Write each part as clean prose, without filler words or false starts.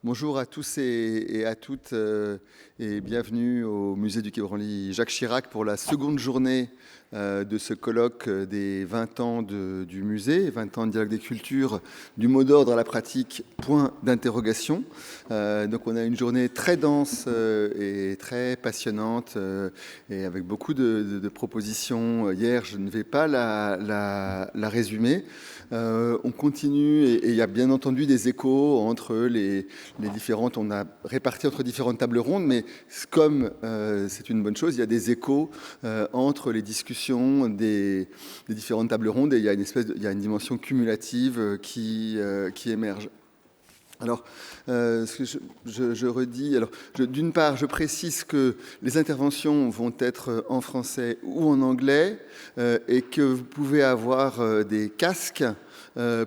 Bonjour à tous et à toutes et bienvenue au musée du Quai Branly Jacques Chirac pour la seconde journée de ce colloque des 20 ans du musée, 20 ans de dialogue des cultures, du mot d'ordre à la pratique, point d'interrogation. Donc on a une journée très dense et très passionnante et avec beaucoup de propositions. Hier, je ne vais pas la résumer. On continue et il y a bien entendu des échos entre les différentes, on a réparti entre différentes tables rondes, mais comme c'est une bonne chose, il y a des échos entre les discussions des différentes tables rondes et il y a il y a une dimension cumulative qui émerge. Alors, ce que je redis, alors d'une part, je précise que les interventions vont être en français ou en anglais et que vous pouvez avoir des casques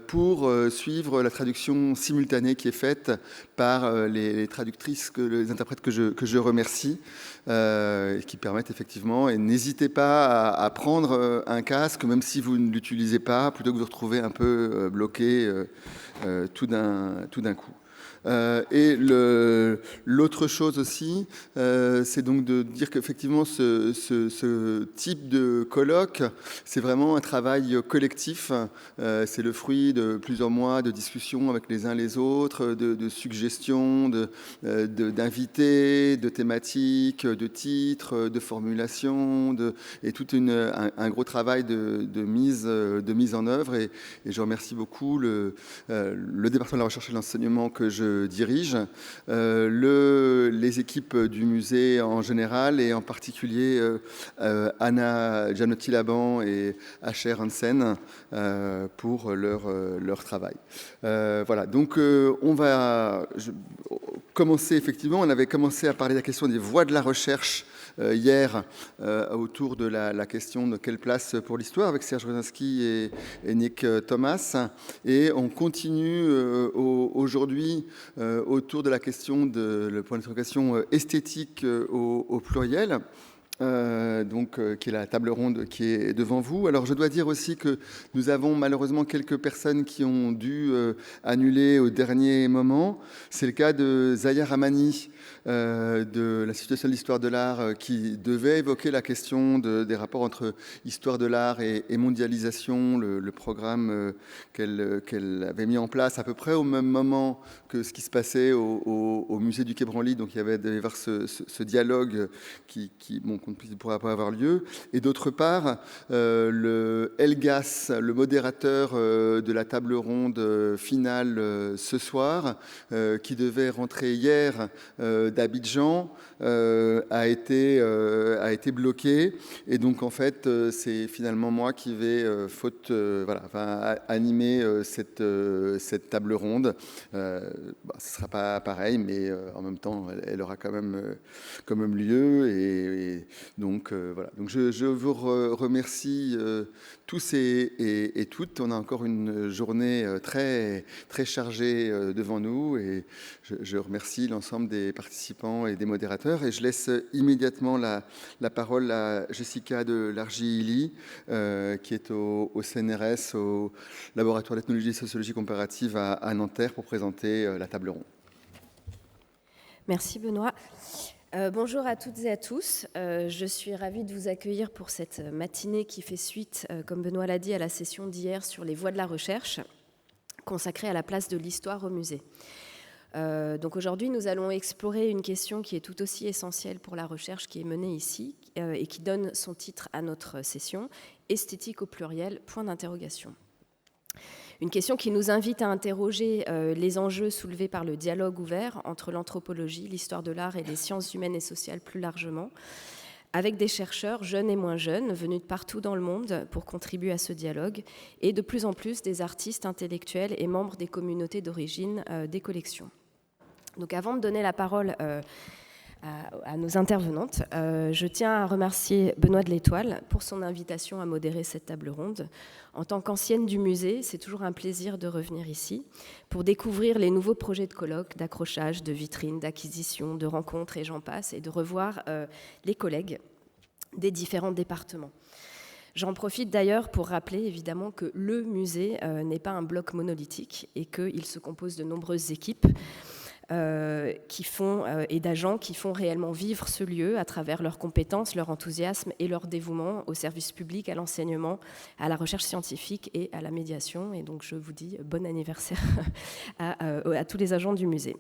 pour suivre la traduction simultanée qui est faite par les traductrices, les interprètes que je remercie, qui permettent effectivement, et n'hésitez pas à prendre un casque, même si vous ne l'utilisez pas, plutôt que de vous retrouver un peu bloqué tout d'un coup. Et l'autre chose aussi, c'est donc de dire qu'effectivement ce type de colloque, c'est vraiment un travail collectif. C'est le fruit de plusieurs mois de discussions avec les uns les autres, de suggestions, d'invités, de thématiques, de titres, de formulations, et tout un gros travail de mise en œuvre. Et je remercie beaucoup le département de la recherche et de l'enseignement que je dirige, les équipes du musée en général et en particulier Anna Gianotti-Laban et Asher Hansen pour leur travail. Voilà, donc on va commencer effectivement, on avait commencé à parler de la question des voies de la recherche hier autour de la question de quelle place pour l'histoire avec Serge Rosinski et Nick Thomas. Et on continue aujourd'hui autour de la question de le point d'interrogation esthétique au pluriel. Qui est la table ronde qui est devant vous. Alors je dois dire aussi que nous avons malheureusement quelques personnes qui ont dû annuler au dernier moment. C'est le cas de Zahia Rahmani de l'Institut national d'histoire de l'art qui devait évoquer la question des rapports entre histoire de l'art et mondialisation, le programme qu'elle avait mis en place à peu près au même moment que ce qui se passait au musée du Quai Branly. Donc il y avait ce dialogue qu'on ne pourra pas avoir lieu. Et d'autre part, le Elgas, le modérateur de la table ronde finale ce soir, qui devait rentrer hier d'Abidjan, a été bloqué. Et donc, en fait, c'est finalement moi qui vais animer cette table ronde. Ce ne sera pas pareil, mais en même temps, elle aura quand même lieu. Et donc, voilà. Donc, je vous remercie tous et toutes. On a encore une journée très, très chargée devant nous. Et je remercie l'ensemble des participants et des modérateurs. Et je laisse immédiatement la parole à Jessica de Largy-Illy, qui est au CNRS, au laboratoire d'ethnologie et sociologie comparative à Nanterre, pour présenter la table ronde. Merci Benoît. Bonjour à toutes et à tous. Je suis ravie de vous accueillir pour cette matinée qui fait suite, comme Benoît l'a dit, à la session d'hier sur les voies de la recherche, consacrée à la place de l'histoire au musée. Donc aujourd'hui, nous allons explorer une question qui est tout aussi essentielle pour la recherche qui est menée ici et qui donne son titre à notre session, esthétique au pluriel, point d'interrogation. Une question qui nous invite à interroger les enjeux soulevés par le dialogue ouvert entre l'anthropologie, l'histoire de l'art et les sciences humaines et sociales plus largement, avec des chercheurs jeunes et moins jeunes, venus de partout dans le monde pour contribuer à ce dialogue, et de plus en plus des artistes intellectuels et membres des communautés d'origine des collections. Donc avant de donner la parole à nos intervenantes, je tiens à remercier Benoît de l'Étoile pour son invitation à modérer cette table ronde. En tant qu'ancienne du musée, c'est toujours un plaisir de revenir ici pour découvrir les nouveaux projets de colloques, d'accrochage, de vitrines, d'acquisition, de rencontres et j'en passe, et de revoir les collègues des différents départements. J'en profite d'ailleurs pour rappeler évidemment que le musée n'est pas un bloc monolithique et qu'il se compose de nombreuses équipes et d'agents qui font réellement vivre ce lieu à travers leurs compétences, leur enthousiasme et leur dévouement au service public, à l'enseignement, à la recherche scientifique et à la médiation. Et donc je vous dis bon anniversaire à tous les agents du musée.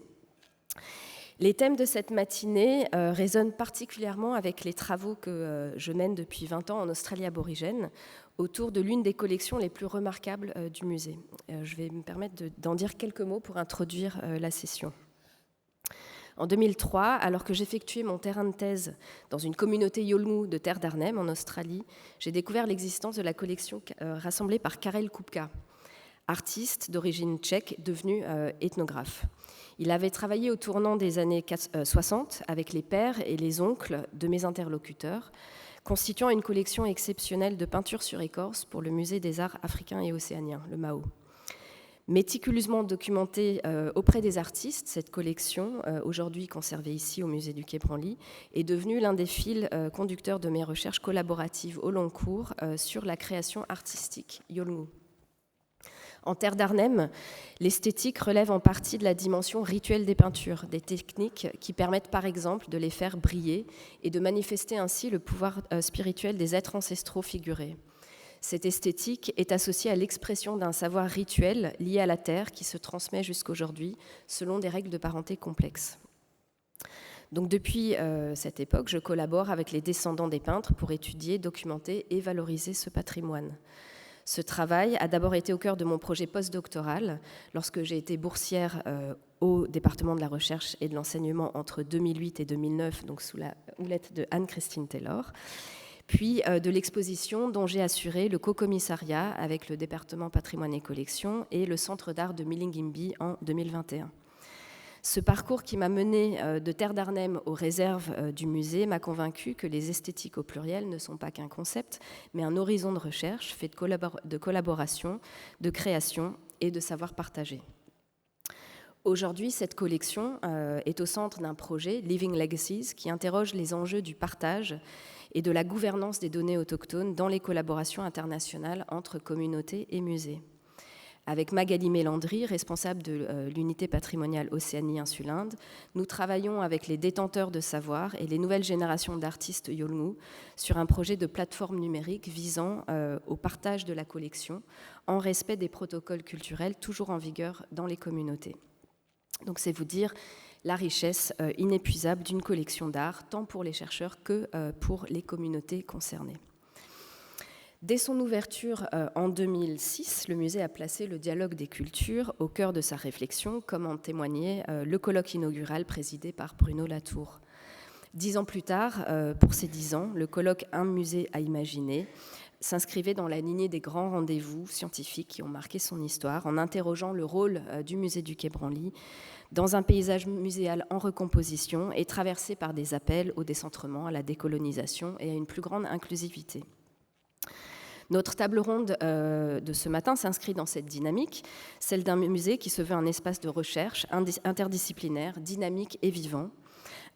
Les thèmes de cette matinée résonnent particulièrement avec les travaux que je mène depuis 20 ans en Australie aborigène autour de l'une des collections les plus remarquables du musée. Je vais me permettre d'en dire quelques mots pour introduire la session. En 2003, alors que j'effectuais mon terrain de thèse dans une communauté Yolngu de Terre d'Arnhem en Australie, j'ai découvert l'existence de la collection rassemblée par Karel Kupka, artiste d'origine tchèque devenu ethnographe. Il avait travaillé au tournant des années 60 avec les pères et les oncles de mes interlocuteurs, constituant une collection exceptionnelle de peintures sur écorce pour le Musée des Arts africains et océaniens, le MAO. Méticuleusement documentée auprès des artistes, cette collection, aujourd'hui conservée ici au musée du Quai Branly, est devenue l'un des fils conducteurs de mes recherches collaboratives au long cours sur la création artistique Yolngu. En Terre d'Arnhem, l'esthétique relève en partie de la dimension rituelle des peintures, des techniques qui permettent par exemple de les faire briller et de manifester ainsi le pouvoir spirituel des êtres ancestraux figurés. Cette esthétique est associée à l'expression d'un savoir rituel lié à la terre qui se transmet jusqu'aujourd'hui selon des règles de parenté complexes. Donc depuis cette époque, je collabore avec les descendants des peintres pour étudier, documenter et valoriser ce patrimoine. Ce travail a d'abord été au cœur de mon projet postdoctoral lorsque j'ai été boursière au département de la recherche et de l'enseignement entre 2008 et 2009, donc sous la houlette de Anne-Christine Taylor, puis de l'exposition dont j'ai assuré le co-commissariat avec le département patrimoine et collection et le centre d'art de Milingimbi en 2021. Ce parcours qui m'a mené de Terre d'Arnhem aux réserves du musée m'a convaincu que les esthétiques au pluriel ne sont pas qu'un concept, mais un horizon de recherche fait de collaboration, de création et de savoir partagé. Aujourd'hui, cette collection est au centre d'un projet, Living Legacies, qui interroge les enjeux du partage et de la gouvernance des données autochtones dans les collaborations internationales entre communautés et musées. Avec Magali Mélandry, responsable de l'unité patrimoniale Océanie-Insulinde, nous travaillons avec les détenteurs de savoir et les nouvelles générations d'artistes Yolngu sur un projet de plateforme numérique visant au partage de la collection en respect des protocoles culturels toujours en vigueur dans les communautés. Donc c'est vous dire la richesse inépuisable d'une collection d'art, tant pour les chercheurs que pour les communautés concernées. Dès son ouverture en 2006, le musée a placé le dialogue des cultures au cœur de sa réflexion, comme en témoignait le colloque inaugural présidé par Bruno Latour. 10 ans plus tard, pour ces 10 ans, le colloque Un musée à imaginer s'inscrivait dans la lignée des grands rendez-vous scientifiques qui ont marqué son histoire, en interrogeant le rôle du musée du Quai Branly dans un paysage muséal en recomposition et traversé par des appels au décentrement, à la décolonisation et à une plus grande inclusivité. Notre table ronde de ce matin s'inscrit dans cette dynamique, celle d'un musée qui se veut un espace de recherche interdisciplinaire, dynamique et vivant.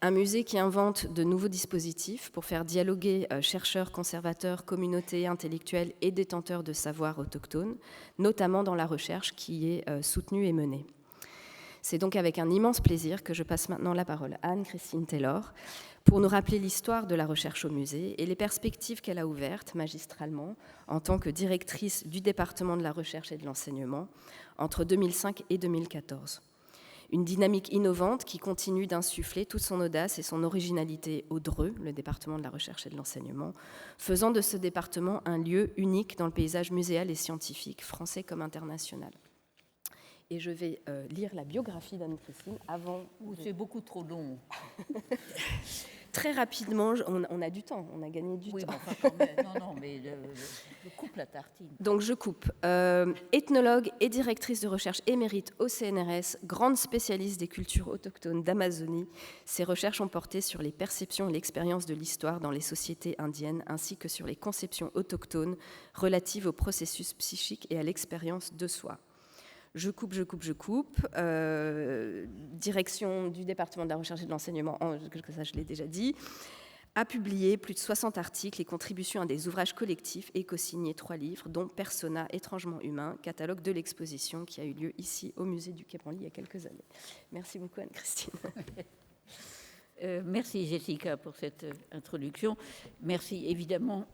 Un musée qui invente de nouveaux dispositifs pour faire dialoguer chercheurs, conservateurs, communautés intellectuelles et détenteurs de savoirs autochtones, notamment dans la recherche qui est soutenue et menée. C'est donc avec un immense plaisir que je passe maintenant la parole à Anne-Christine Taylor pour nous rappeler l'histoire de la recherche au musée et les perspectives qu'elle a ouvertes magistralement en tant que directrice du département de la recherche et de l'enseignement entre 2005 et 2014. Une dynamique innovante qui continue d'insuffler toute son audace et son originalité au DREU, le département de la recherche et de l'enseignement, faisant de ce département un lieu unique dans le paysage muséal et scientifique, français comme international. Et je vais lire la biographie d'Anne-Christine avant... C'est beaucoup trop long. Très rapidement, on a du temps, on a gagné du temps. Oui, mais enfin, quand même, non, mais je coupe la tartine. Donc je coupe. Ethnologue et directrice de recherche émérite au CNRS, grande spécialiste des cultures autochtones d'Amazonie, ses recherches ont porté sur les perceptions et l'expérience de l'histoire dans les sociétés indiennes, ainsi que sur les conceptions autochtones relatives au processus psychique et à l'expérience de soi. Je coupe. Direction du département de la recherche et de l'enseignement, ça je l'ai déjà dit. a publié plus de 60 articles et contributions à des ouvrages collectifs et co-signé 3 livres, dont Persona, étrangement humain, catalogue de l'exposition qui a eu lieu ici au musée du Quai Branly il y a quelques années. Merci beaucoup Anne-Christine. Merci Jessica pour cette introduction. Merci évidemment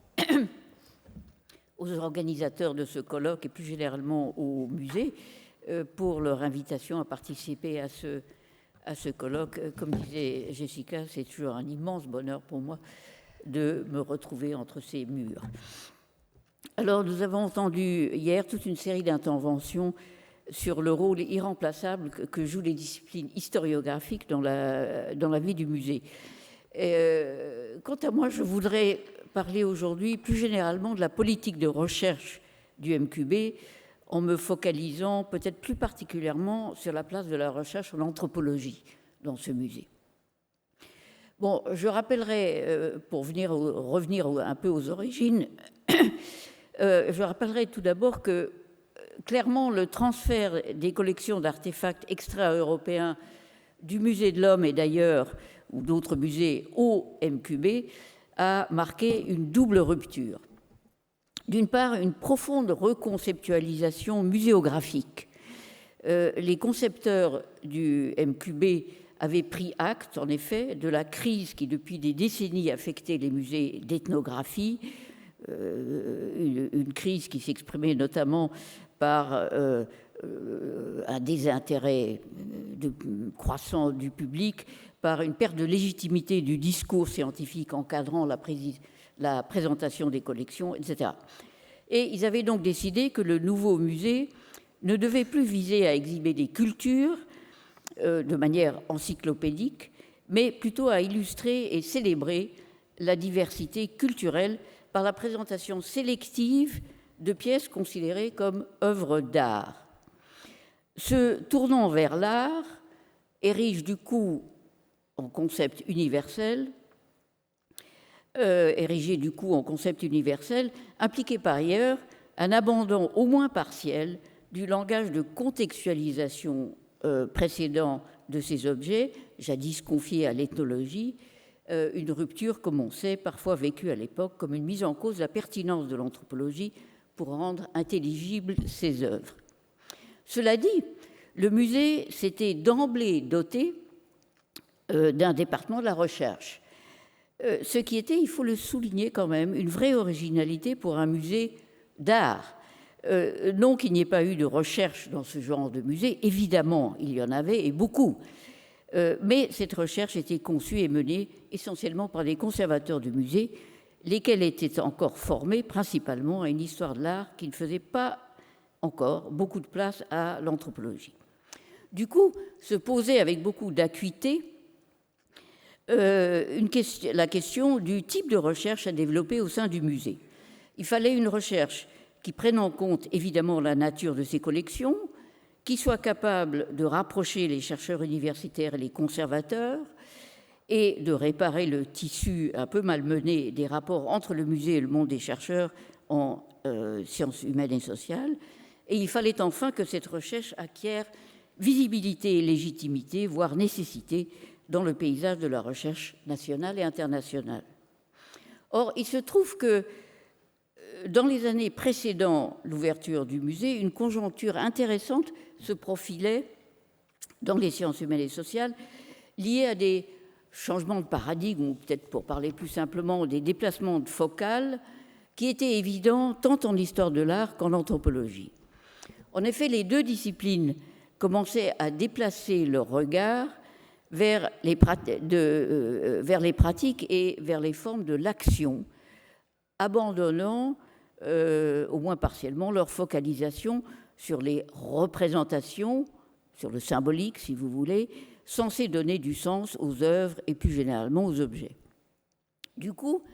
aux organisateurs de ce colloque et plus généralement au musée pour leur invitation à participer à ce colloque. Comme disait Jessica, c'est toujours un immense bonheur pour moi de me retrouver entre ces murs. Alors, nous avons entendu hier toute une série d'interventions sur le rôle irremplaçable que jouent les disciplines historiographiques dans la vie du musée. Quant à moi, je voudrais parler aujourd'hui plus généralement de la politique de recherche du MQB en me focalisant peut-être plus particulièrement sur la place de la recherche en anthropologie dans ce musée. Bon, je rappellerai, pour revenir un peu aux origines, je rappellerai tout d'abord que clairement le transfert des collections d'artefacts extra-européens du musée de l'Homme et d'ailleurs, ou d'autres musées, au MQB, a marqué une double rupture. D'une part, une profonde reconceptualisation muséographique. Les concepteurs du MQB avaient pris acte, en effet, de la crise qui, depuis des décennies, affectait les musées d'ethnographie, une crise qui s'exprimait notamment par un désintérêt croissant du public, par une perte de légitimité du discours scientifique encadrant la présentation des collections, etc. Et ils avaient donc décidé que le nouveau musée ne devait plus viser à exhiber des cultures de manière encyclopédique, mais plutôt à illustrer et célébrer la diversité culturelle par la présentation sélective de pièces considérées comme œuvres d'art. Ce tournant vers l'art érige du coup en concept universel, impliquait par ailleurs un abandon au moins partiel du langage de contextualisation précédent de ces objets, jadis confiés à l'ethnologie, une rupture, comme on sait, parfois vécue à l'époque comme une mise en cause de la pertinence de l'anthropologie pour rendre intelligibles ces œuvres. Cela dit, le musée s'était d'emblée doté d'un département de la recherche, ce qui était, il faut le souligner quand même, une vraie originalité pour un musée d'art. Non qu'il n'y ait pas eu de recherche dans ce genre de musée, évidemment, il y en avait, et beaucoup. Mais cette recherche était conçue et menée essentiellement par des conservateurs du musée, lesquels étaient encore formés principalement à une histoire de l'art qui ne faisait pas encore beaucoup de place à l'anthropologie. Du coup, se posait avec beaucoup d'acuité la question du type de recherche à développer au sein du musée. Il fallait une recherche qui prenne en compte évidemment la nature de ces collections, qui soit capable de rapprocher les chercheurs universitaires et les conservateurs et de réparer le tissu un peu malmené des rapports entre le musée et le monde des chercheurs en sciences humaines et sociales. Et il fallait enfin que cette recherche acquiert visibilité et légitimité, voire nécessité, dans le paysage de la recherche nationale et internationale. Or, il se trouve que dans les années précédant l'ouverture du musée, une conjoncture intéressante se profilait dans les sciences humaines et sociales, liée à des changements de paradigme, ou peut-être pour parler plus simplement, des déplacements de focales, qui étaient évidents tant en histoire de l'art qu'en anthropologie. En effet, les deux disciplines commençaient à déplacer leur regard vers les pratiques et vers les formes de l'action, abandonnant, au moins partiellement, leur focalisation sur les représentations, sur le symbolique, si vous voulez, censées donner du sens aux œuvres et plus généralement aux objets. Du coup,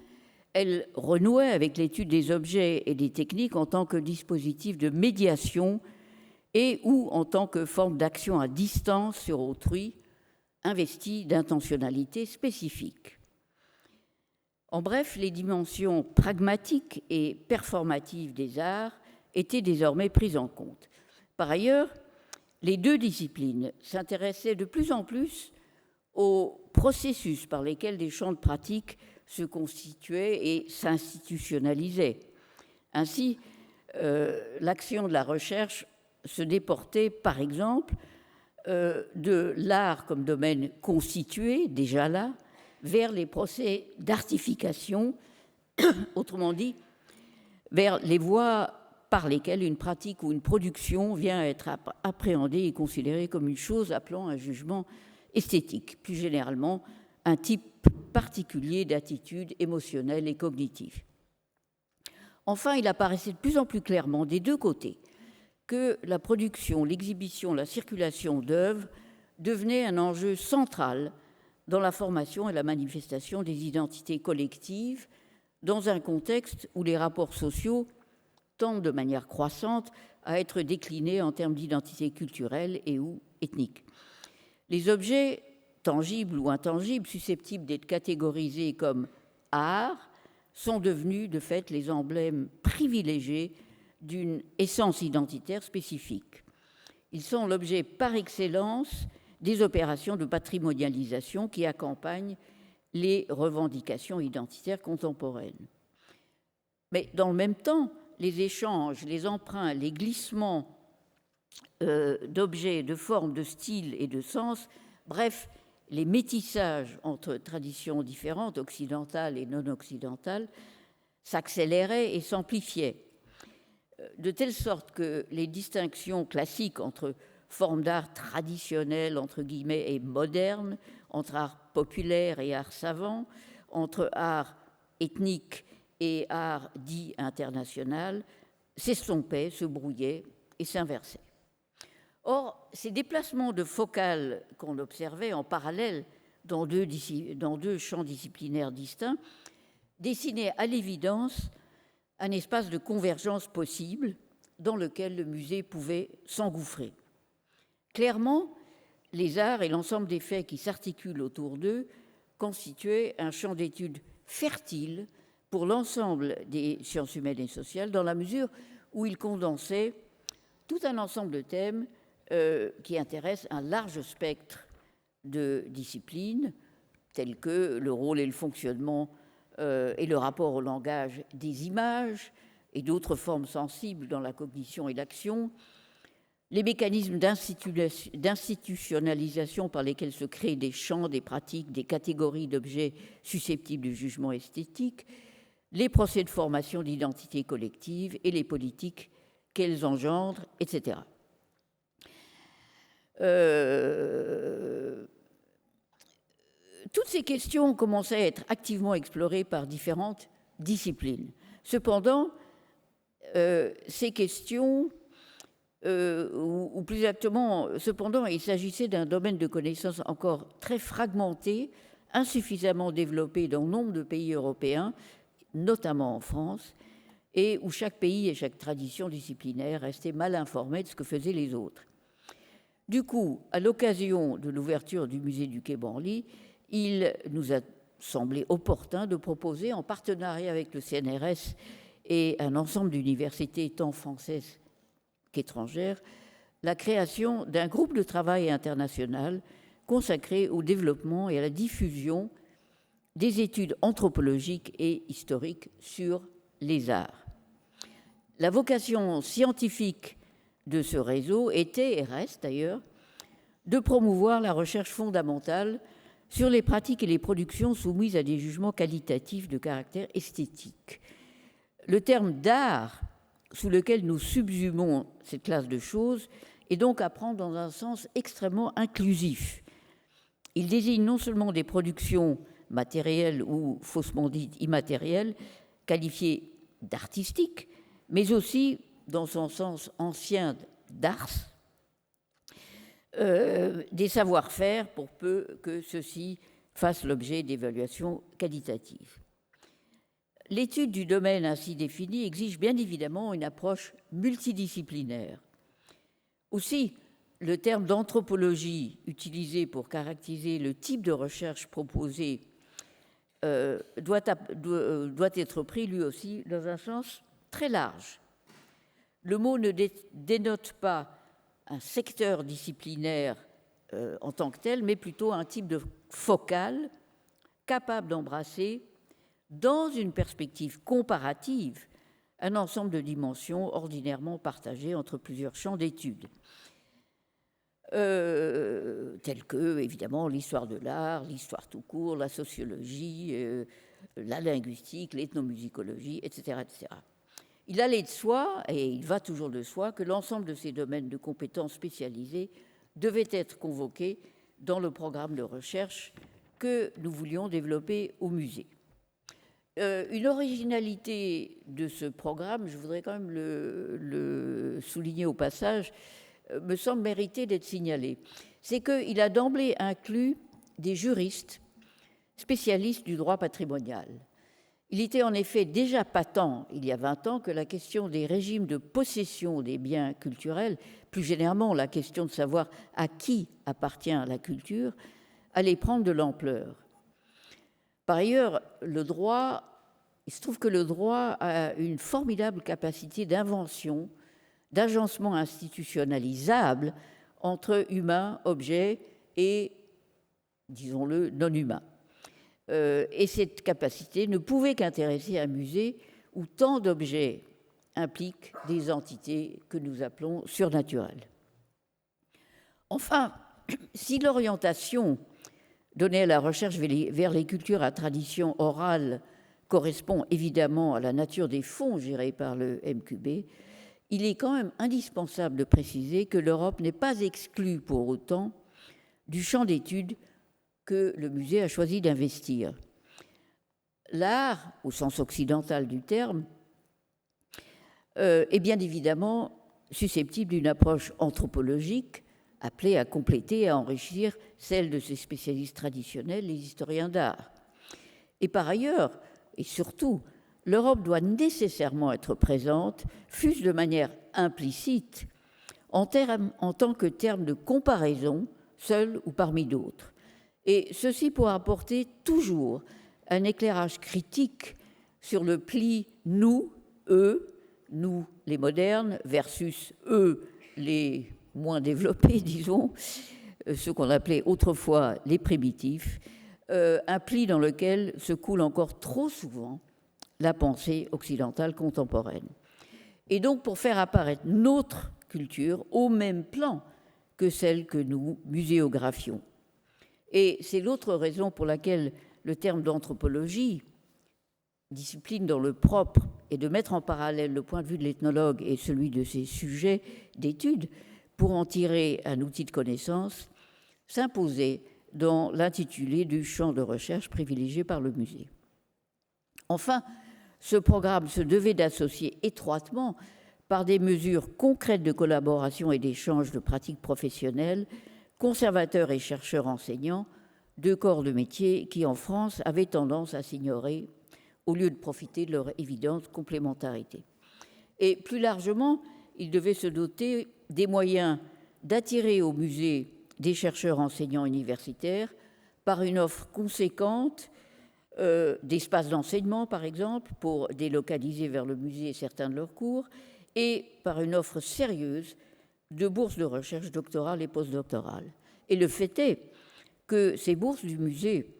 elle renouait avec l'étude des objets et des techniques en tant que dispositif de médiation et ou en tant que forme d'action à distance sur autrui, investie d'intentionnalité spécifique. En bref, les dimensions pragmatiques et performatives des arts étaient désormais prises en compte. Par ailleurs, les deux disciplines s'intéressaient de plus en plus aux processus par lesquels des champs de pratique se constituait et s'institutionnalisait. Ainsi, l'action de la recherche se déportait, par exemple, de l'art comme domaine constitué, déjà là, vers les procès d'artification, autrement dit, vers les voies par lesquelles une pratique ou une production vient à être appréhendée et considérée comme une chose appelant un jugement esthétique, plus généralement un type particulier d'attitude émotionnelle et cognitive. Enfin, il apparaissait de plus en plus clairement des deux côtés que la production, l'exhibition, la circulation d'œuvres devenaient un enjeu central dans la formation et la manifestation des identités collectives dans un contexte où les rapports sociaux tendent de manière croissante à être déclinés en termes d'identité culturelle et ou ethnique. Les objets tangibles ou intangibles susceptibles d'être catégorisés comme art sont devenus de fait les emblèmes privilégiés d'une essence identitaire spécifique. Ils sont l'objet par excellence des opérations de patrimonialisation qui accompagnent les revendications identitaires contemporaines. Mais dans le même temps, les échanges, les emprunts, les glissements d'objets, de formes, de styles et de sens, bref, les métissages entre traditions différentes, occidentales et non occidentales, s'accéléraient et s'amplifiaient, de telle sorte que les distinctions classiques entre formes d'art traditionnelles, entre guillemets, et modernes, entre art populaire et art savant, entre art ethnique et art dit international, s'estompaient, se brouillaient et s'inversaient. Or, ces déplacements de focale qu'on observait en parallèle dans deux champs disciplinaires distincts dessinaient à l'évidence un espace de convergence possible dans lequel le musée pouvait s'engouffrer. Clairement, les arts et l'ensemble des faits qui s'articulent autour d'eux constituaient un champ d'études fertile pour l'ensemble des sciences humaines et sociales, dans la mesure où ils condensaient tout un ensemble de thèmes qui intéressent un large spectre de disciplines, tels que le rôle et le fonctionnement et le rapport au langage des images et d'autres formes sensibles dans la cognition et l'action, les mécanismes d'institutionnalisation par lesquels se créent des champs, des pratiques, des catégories d'objets susceptibles de jugement esthétique, les procès de formation d'identité collective et les politiques qu'elles engendrent, etc. Toutes ces questions commençaient à être activement explorées par différentes disciplines. Cependant, ces questions, ou plus exactement, cependant, il s'agissait d'un domaine de connaissances encore très fragmenté, insuffisamment développé dans nombre de pays européens, notamment en France, et où chaque pays et chaque tradition disciplinaire restait mal informée de ce que faisaient les autres. Du coup, à l'occasion de l'ouverture du musée du Quai Branly, il nous a semblé opportun de proposer, en partenariat avec le CNRS et un ensemble d'universités tant françaises qu'étrangères, la création d'un groupe de travail international consacré au développement et à la diffusion des études anthropologiques et historiques sur les arts. La vocation scientifique de ce réseau était, et reste d'ailleurs, de promouvoir la recherche fondamentale sur les pratiques et les productions soumises à des jugements qualitatifs de caractère esthétique. Le terme d'art sous lequel nous subsumons cette classe de choses est donc à prendre dans un sens extrêmement inclusif. Il désigne non seulement des productions matérielles ou faussement dites immatérielles, qualifiées d'artistiques, mais aussi, dans son sens ancien d'ars, des savoir-faire pour peu que ceux-ci fassent l'objet d'évaluations qualitatives. L'étude du domaine ainsi défini exige bien évidemment une approche multidisciplinaire. Aussi, le terme d'anthropologie utilisé pour caractériser le type de recherche proposée doit être pris lui aussi dans un sens très large. Le mot ne dénote pas un secteur disciplinaire en tant que tel, mais plutôt un type de focale capable d'embrasser dans une perspective comparative, un ensemble de dimensions ordinairement partagées entre plusieurs champs d'études, tels que, évidemment, l'histoire de l'art, l'histoire tout court, la sociologie, la linguistique, l'ethnomusicologie, etc., etc. Il allait de soi, et il va toujours de soi, que l'ensemble de ces domaines de compétences spécialisées devaient être convoqués dans le programme de recherche que nous voulions développer au musée. Une originalité de ce programme, je voudrais quand même le souligner au passage, me semble mériter d'être signalée. C'est qu'il a d'emblée inclus des juristes spécialistes du droit patrimonial. Il était en effet déjà patent, il y a 20 ans, que la question des régimes de possession des biens culturels, plus généralement la question de savoir à qui appartient la culture, allait prendre de l'ampleur. Par ailleurs, il se trouve que le droit a une formidable capacité d'invention, d'agencement institutionnalisable entre humains, objets et, disons-le, non-humains. Et cette capacité ne pouvait qu'intéresser un musée où tant d'objets impliquent des entités que nous appelons surnaturelles. Enfin, si l'orientation donnée à la recherche vers les cultures à tradition orale correspond évidemment à la nature des fonds gérés par le MQB, il est quand même indispensable de préciser que l'Europe n'est pas exclue pour autant du champ d'études que le musée a choisi d'investir. L'art, au sens occidental du terme, est bien évidemment susceptible d'une approche anthropologique appelée à compléter et à enrichir celle de ses spécialistes traditionnels, les historiens d'art. Et par ailleurs, et surtout, l'Europe doit nécessairement être présente, fût-ce de manière implicite, en tant que terme de comparaison, seul ou parmi d'autres. Et ceci pour apporter toujours un éclairage critique sur le pli nous, eux, nous les modernes versus eux les moins développés, disons, ceux qu'on appelait autrefois les primitifs, un pli dans lequel se coule encore trop souvent la pensée occidentale contemporaine. Et donc pour faire apparaître notre culture au même plan que celle que nous muséographions. Et c'est l'autre raison pour laquelle le terme d'anthropologie, discipline dans le propre, et de mettre en parallèle le point de vue de l'ethnologue et celui de ses sujets d'étude pour en tirer un outil de connaissance, s'imposait dans l'intitulé du champ de recherche privilégié par le musée. Enfin, ce programme se devait d'associer étroitement, par des mesures concrètes de collaboration et d'échange de pratiques professionnelles, conservateurs et chercheurs enseignants, deux corps de métier qui, en France, avaient tendance à s'ignorer au lieu de profiter de leur évidente complémentarité. Et plus largement, il devait se doter des moyens d'attirer au musée des chercheurs enseignants universitaires par une offre conséquente d'espaces d'enseignement, par exemple, pour délocaliser vers le musée certains de leurs cours, et par une offre sérieuse de bourses de recherche doctorale et postdoctorale. Et le fait est que ces bourses du musée,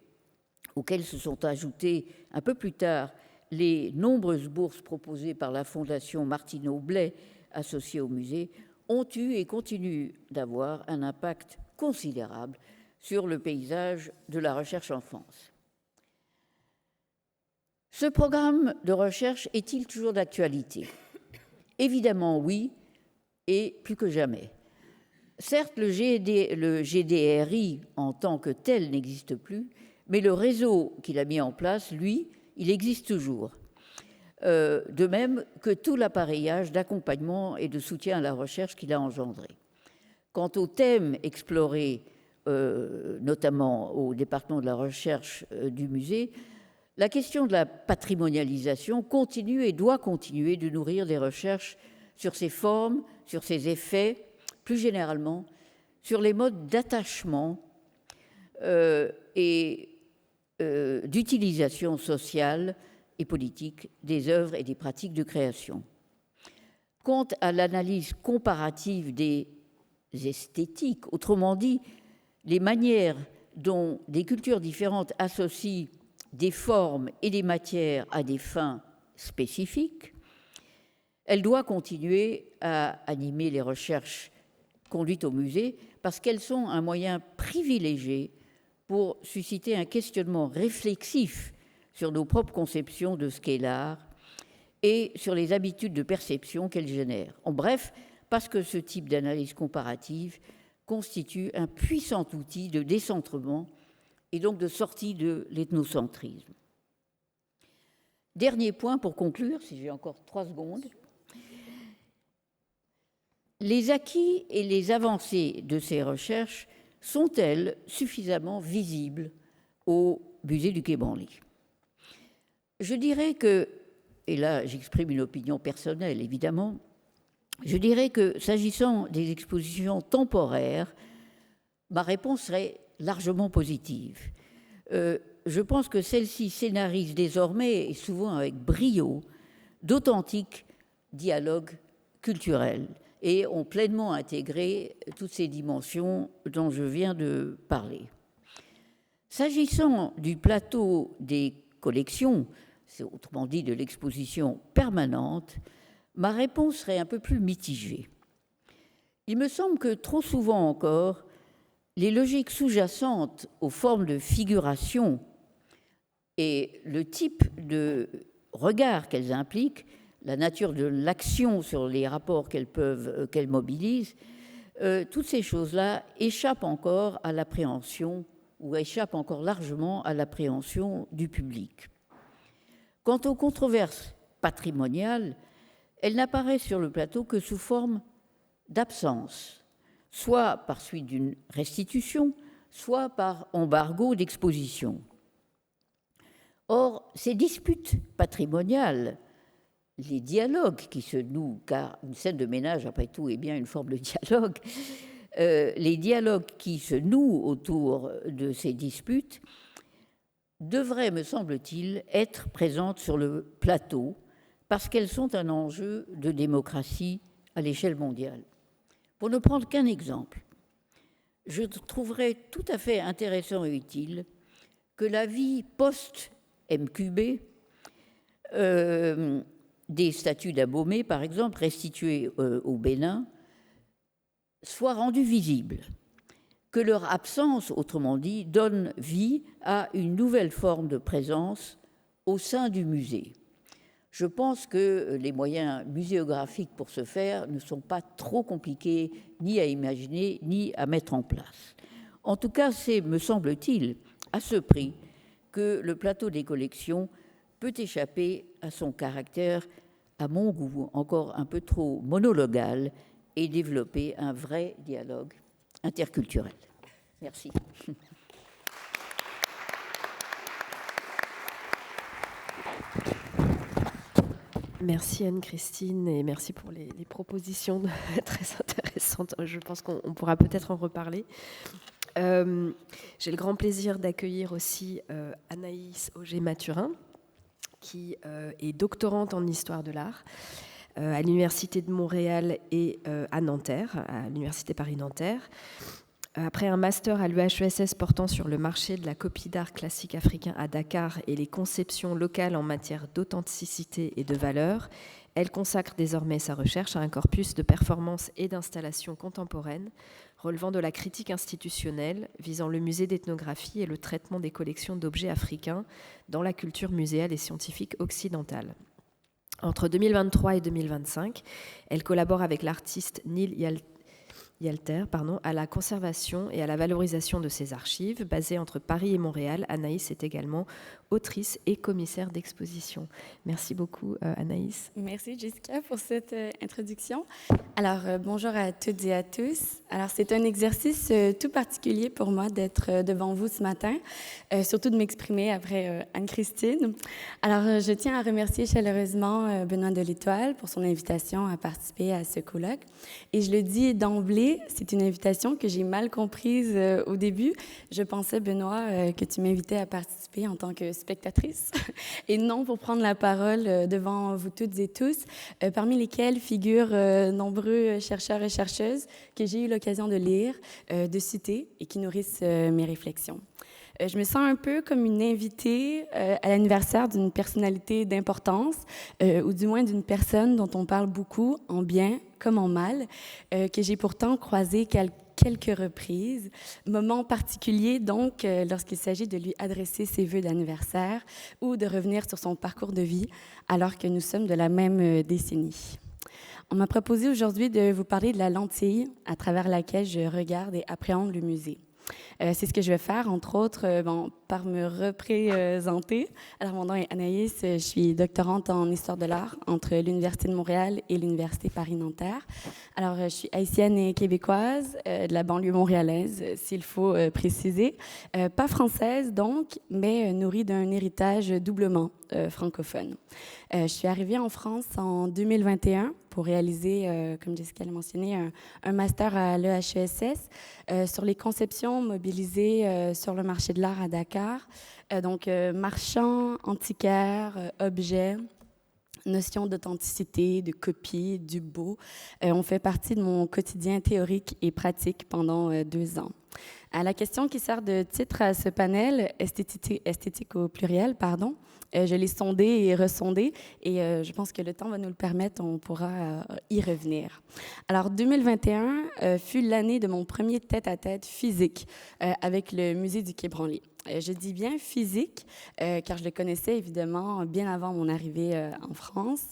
auxquelles se sont ajoutées un peu plus tard les nombreuses bourses proposées par la Fondation Martineau-Blais associée au musée, ont eu et continuent d'avoir un impact considérable sur le paysage de la recherche en France. Ce programme de recherche est-il toujours d'actualité ? Évidemment oui, et plus que jamais. Certes, le GDRI en tant que tel n'existe plus, mais le réseau qu'il a mis en place, lui, il existe toujours. De même que tout l'appareillage d'accompagnement et de soutien à la recherche qu'il a engendré. Quant aux thèmes explorés, notamment au département de la recherche du musée, la question de la patrimonialisation continue et doit continuer de nourrir des recherches sur ses formes, sur ses effets, plus généralement, sur les modes d'attachement et d'utilisation sociale et politique des œuvres et des pratiques de création. Quant à l'analyse comparative des esthétiques, autrement dit, les manières dont des cultures différentes associent des formes et des matières à des fins spécifiques, elle doit continuer à animer les recherches conduites au musée parce qu'elles sont un moyen privilégié pour susciter un questionnement réflexif sur nos propres conceptions de ce qu'est l'art et sur les habitudes de perception qu'elles génèrent. En bref, parce que ce type d'analyse comparative constitue un puissant outil de décentrement et donc de sortie de l'ethnocentrisme. Dernier point pour conclure, si j'ai encore 3 secondes. Les acquis et les avancées de ces recherches sont-elles suffisamment visibles au musée du Quai Branly? Je dirais que, et là j'exprime une opinion personnelle évidemment, je dirais que s'agissant des expositions temporaires, ma réponse serait largement positive. Je pense que celles-ci scénarisent désormais, et souvent avec brio, d'authentiques dialogues culturels et ont pleinement intégré toutes ces dimensions dont je viens de parler. S'agissant du plateau des collections, c'est autrement dit de l'exposition permanente, ma réponse serait un peu plus mitigée. Il me semble que trop souvent encore, les logiques sous-jacentes aux formes de figuration et le type de regard qu'elles impliquent, la nature de l'action sur les rapports qu'elles mobilisent, toutes ces choses-là échappent encore à l'appréhension ou échappent encore largement à l'appréhension du public. Quant aux controverses patrimoniales, elles n'apparaissent sur le plateau que sous forme d'absence, soit par suite d'une restitution, soit par embargo d'exposition. Or, ces disputes patrimoniales, les dialogues qui se nouent, car une scène de ménage, après tout, est bien une forme de dialogue, les dialogues qui se nouent autour de ces disputes devraient, me semble-t-il, être présentes sur le plateau parce qu'elles sont un enjeu de démocratie à l'échelle mondiale. Pour ne prendre qu'un exemple, je trouverais tout à fait intéressant et utile que la vie post-MQB des statues d'Abomey, par exemple, restituées au Bénin, soit rendue visible, que leur absence, autrement dit, donne vie à une nouvelle forme de présence au sein du musée. Je pense que les moyens muséographiques pour ce faire ne sont pas trop compliqués ni à imaginer ni à mettre en place. En tout cas, c'est, me semble-t-il, à ce prix que le plateau des collections peut échapper à son caractère, à mon goût, encore un peu trop monologal et développer un vrai dialogue interculturel. Merci. Merci Anne-Christine et merci pour les propositions très intéressantes. Je pense qu'on pourra peut-être en reparler. J'ai le grand plaisir d'accueillir aussi Anaïs Auger-Mathurin, qui est doctorante en histoire de l'art à l'Université de Montréal et à Nanterre, à l'Université Paris-Nanterre. Après un master à l'UHESS portant sur le marché de la copie d'art classique africain à Dakar et les conceptions locales en matière d'authenticité et de valeur, elle consacre désormais sa recherche à un corpus de performances et d'installations contemporaines relevant de la critique institutionnelle, visant le musée d'ethnographie et le traitement des collections d'objets africains dans la culture muséale et scientifique occidentale. Entre 2023 et 2025, elle collabore avec l'artiste Neil Yalter à la conservation et à la valorisation de ses archives. Basée entre Paris et Montréal, Anaïs est également autrice et commissaire d'exposition. Merci beaucoup Anaïs. Merci Jessica pour cette introduction. Alors bonjour à toutes et à tous. Alors c'est un exercice tout particulier pour moi d'être devant vous ce matin, surtout de m'exprimer après Anne-Christine. Alors je tiens à remercier chaleureusement Benoît de l'Étoile pour son invitation à participer à ce colloque. Et je le dis d'emblée, c'est une invitation que j'ai mal comprise au début. Je pensais, Benoît, que tu m'invitais à participer en tant que spectatrice et non pour prendre la parole devant vous toutes et tous, parmi lesquels figurent nombreux chercheurs et chercheuses que j'ai eu l'occasion de lire, de citer et qui nourrissent mes réflexions. Je me sens un peu comme une invitée à l'anniversaire d'une personnalité d'importance, ou du moins d'une personne dont on parle beaucoup, en bien comme en mal, que j'ai pourtant croisé quelques reprises. Moment particulier, donc, lorsqu'il s'agit de lui adresser ses vœux d'anniversaire ou de revenir sur son parcours de vie, alors que nous sommes de la même décennie. On m'a proposé aujourd'hui de vous parler de la lentille à travers laquelle je regarde et appréhende le musée. C'est ce que je vais faire, entre autres, par me représenter. Alors, mon nom est Anaïs, je suis doctorante en histoire de l'art entre l'Université de Montréal et l'Université Paris-Nanterre. Alors, je suis haïtienne et québécoise, de la banlieue montréalaise, s'il faut préciser. Pas française, donc, mais nourrie d'un héritage doublement francophone. Je suis arrivée en France en 2021 pour réaliser, comme Jessica l'a mentionné, un master à l'EHESS sur les conceptions mobilisées sur le marché de l'art à Dakar. Donc, marchands, antiquaires, objets, notion d'authenticité, de copie, du beau, ont fait partie de mon quotidien théorique et pratique pendant 2 ans. À la question qui sert de titre à ce panel, esthétique au pluriel, pardon, je l'ai sondé et ressondé et je pense que le temps va nous le permettre, on pourra y revenir. Alors, 2021 fut l'année de mon premier tête-à-tête physique avec le musée du Quai Branly. Je dis bien physique, car je le connaissais évidemment bien avant mon arrivée en France.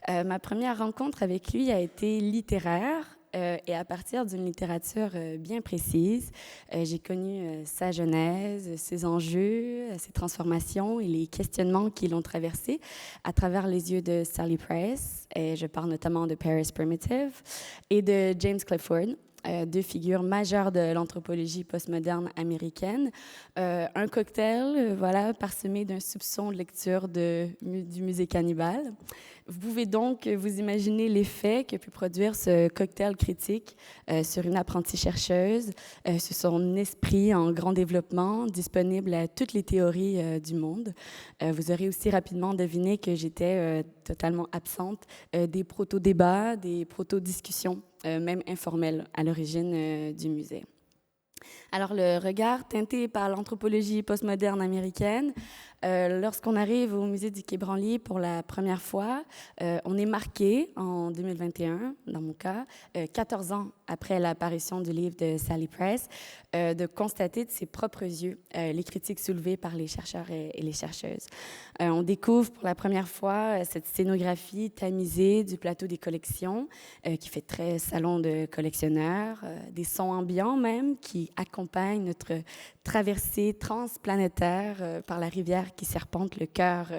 Ma première rencontre avec lui a été littéraire. Et à partir d'une littérature bien précise, j'ai connu sa genèse, ses enjeux, ses transformations et les questionnements qui l'ont traversé à travers les yeux de Sally Price. Et je parle notamment de Paris Primitive et de James Clifford. 2 figures majeures de l'anthropologie postmoderne américaine. Un cocktail, voilà, parsemé d'un soupçon de lecture du musée Cannibale. Vous pouvez donc vous imaginer l'effet que peut produire ce cocktail critique sur une apprentie chercheuse, sur son esprit en grand développement, disponible à toutes les théories du monde. Vous aurez aussi rapidement deviné que j'étais totalement absente des proto-débats, des proto-discussions, même informelles, à l'origine du musée. Alors, le regard teinté par l'anthropologie postmoderne américaine, lorsqu'on arrive au musée du Quai Branly pour la première fois, on est marqué en 2021, dans mon cas, 14 ans après l'apparition du livre de Sally Price, de constater de ses propres yeux les critiques soulevées par les chercheurs et les chercheuses. On découvre pour la première fois cette scénographie tamisée du plateau des collections, qui fait très salon de collectionneurs, des sons ambiants même qui accompagnent notre traversée transplanétaire par la rivière qui serpente le cœur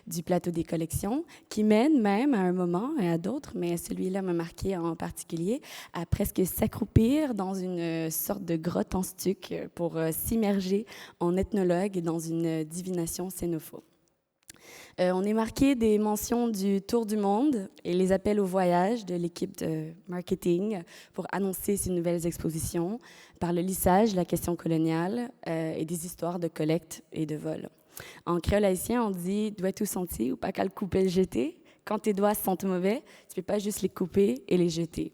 du plateau des collections, qui mène même à un moment et à d'autres, mais celui-là m'a marqué en particulier, à presque s'accroupir dans une sorte de grotte en stuc pour s'immerger en ethnologue et dans une divination xénophobe. On est marqué des mentions du Tour du monde et les appels au voyage de l'équipe de marketing pour annoncer ces nouvelles expositions, par le lissage, la question coloniale et des histoires de collecte et de vol. En créole haïtien, on dit « dois tout sentir ou pas qu'à le couper le jeter ». Quand tes doigts sentent mauvais, tu ne peux pas juste les couper et les jeter.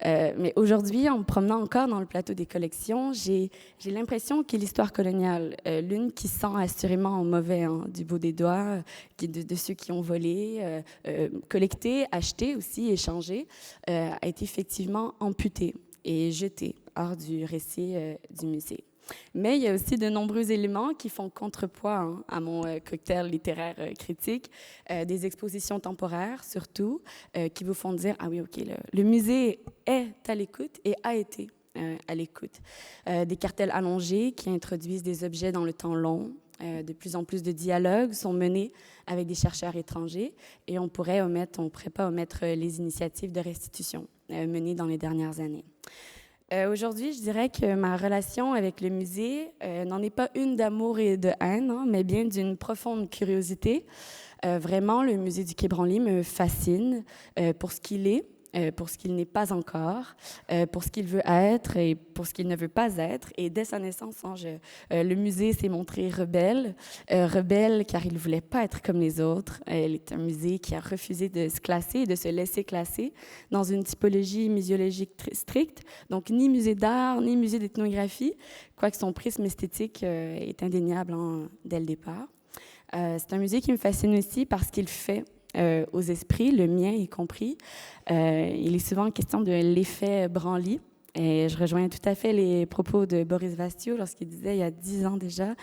Mais aujourd'hui, en me promenant encore dans le plateau des collections, j'ai l'impression que l'histoire coloniale, l'une qui sent assurément mauvais, hein, du bout des doigts, de ceux qui ont volé, collecté, acheté aussi, échangé, a été effectivement amputée et jetée hors du récit du musée. Mais il y a aussi de nombreux éléments qui font contrepoids à mon cocktail littéraire critique, des expositions temporaires surtout, qui vous font dire « Ah oui, OK, le musée est à l'écoute et a été à l'écoute. » Des cartels allongés qui introduisent des objets dans le temps long. De plus en plus de dialogues sont menés avec des chercheurs étrangers et on pourrait pas omettre les initiatives de restitution menées dans les dernières années. Aujourd'hui, je dirais que ma relation avec le musée n'en est pas une d'amour et de haine, hein, mais bien d'une profonde curiosité. Vraiment, le musée du Quai Branly me fascine pour ce qu'il est, pour ce qu'il n'est pas encore, pour ce qu'il veut être et pour ce qu'il ne veut pas être. Et dès sa naissance, le musée s'est montré rebelle, rebelle car il ne voulait pas être comme les autres. Il est un musée qui a refusé de se classer et de se laisser classer dans une typologie muséologique stricte, donc ni musée d'art, ni musée d'ethnographie, quoique son prisme esthétique est indéniable dès le départ. C'est un musée qui me fascine aussi parce qu'il fait aux esprits, le mien y compris. Il est souvent question de l'effet Branly. Et je rejoins tout à fait les propos de Boris Vastiot lorsqu'il disait il y a 10 ans déjà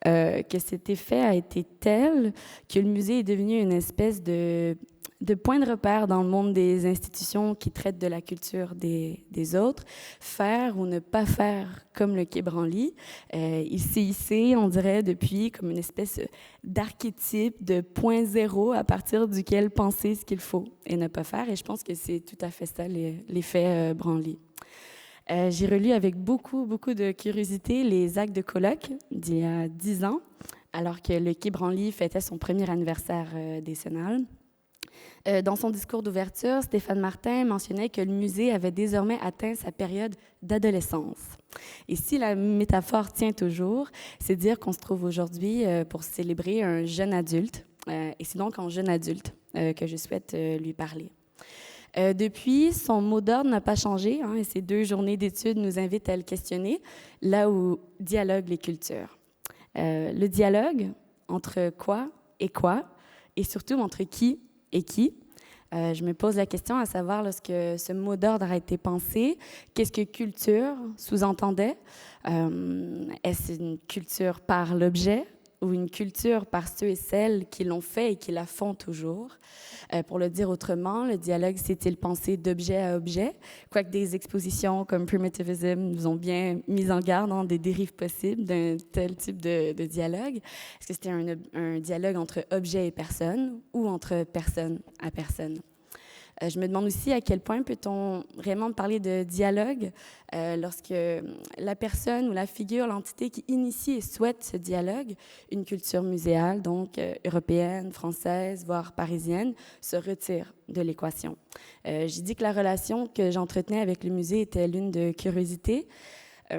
que cet effet a été tel que le musée est devenu une espèce de point de repère dans le monde des institutions qui traitent de la culture des autres. Faire ou ne pas faire comme le Quai Branly. Il s'est hissé, on dirait, depuis comme une espèce d'archétype de point zéro à partir duquel penser ce qu'il faut et ne pas faire. Et je pense que c'est tout à fait ça l'effet Branly. J'ai relu avec beaucoup de curiosité les actes de colloque d'il y a 10 ans, alors que le Quai Branly fêtait son premier anniversaire décennal. Dans son discours d'ouverture, Stéphane Martin mentionnait que le musée avait désormais atteint sa période d'adolescence. Et si la métaphore tient toujours, c'est dire qu'on se trouve aujourd'hui pour célébrer un jeune adulte. Et c'est donc en jeune adulte que je souhaite lui parler. Depuis, son mot d'ordre n'a pas changé, et ces 2 journées d'études nous invitent à le questionner, là où dialoguent les cultures. Le dialogue entre quoi, et surtout entre qui et qui. Je me pose la question à savoir, lorsque ce mot d'ordre a été pensé, qu'est-ce que culture sous-entendait? Est-ce une culture par l'objet ou une culture par ceux et celles qui l'ont fait et qui la font toujours? Pour le dire autrement, le dialogue s'est-il pensé d'objet à objet, quoique des expositions comme Primitivism nous ont bien mis en garde des dérives possibles d'un tel type de dialogue. Est-ce que c'était un dialogue entre objet et personne ou entre personne à personne? Je me demande aussi à quel point peut-on vraiment parler de dialogue lorsque la personne ou la figure, l'entité qui initie et souhaite ce dialogue, une culture muséale, donc européenne, française, voire parisienne, se retire de l'équation. J'ai dit que la relation que j'entretenais avec le musée était l'une de curiosité.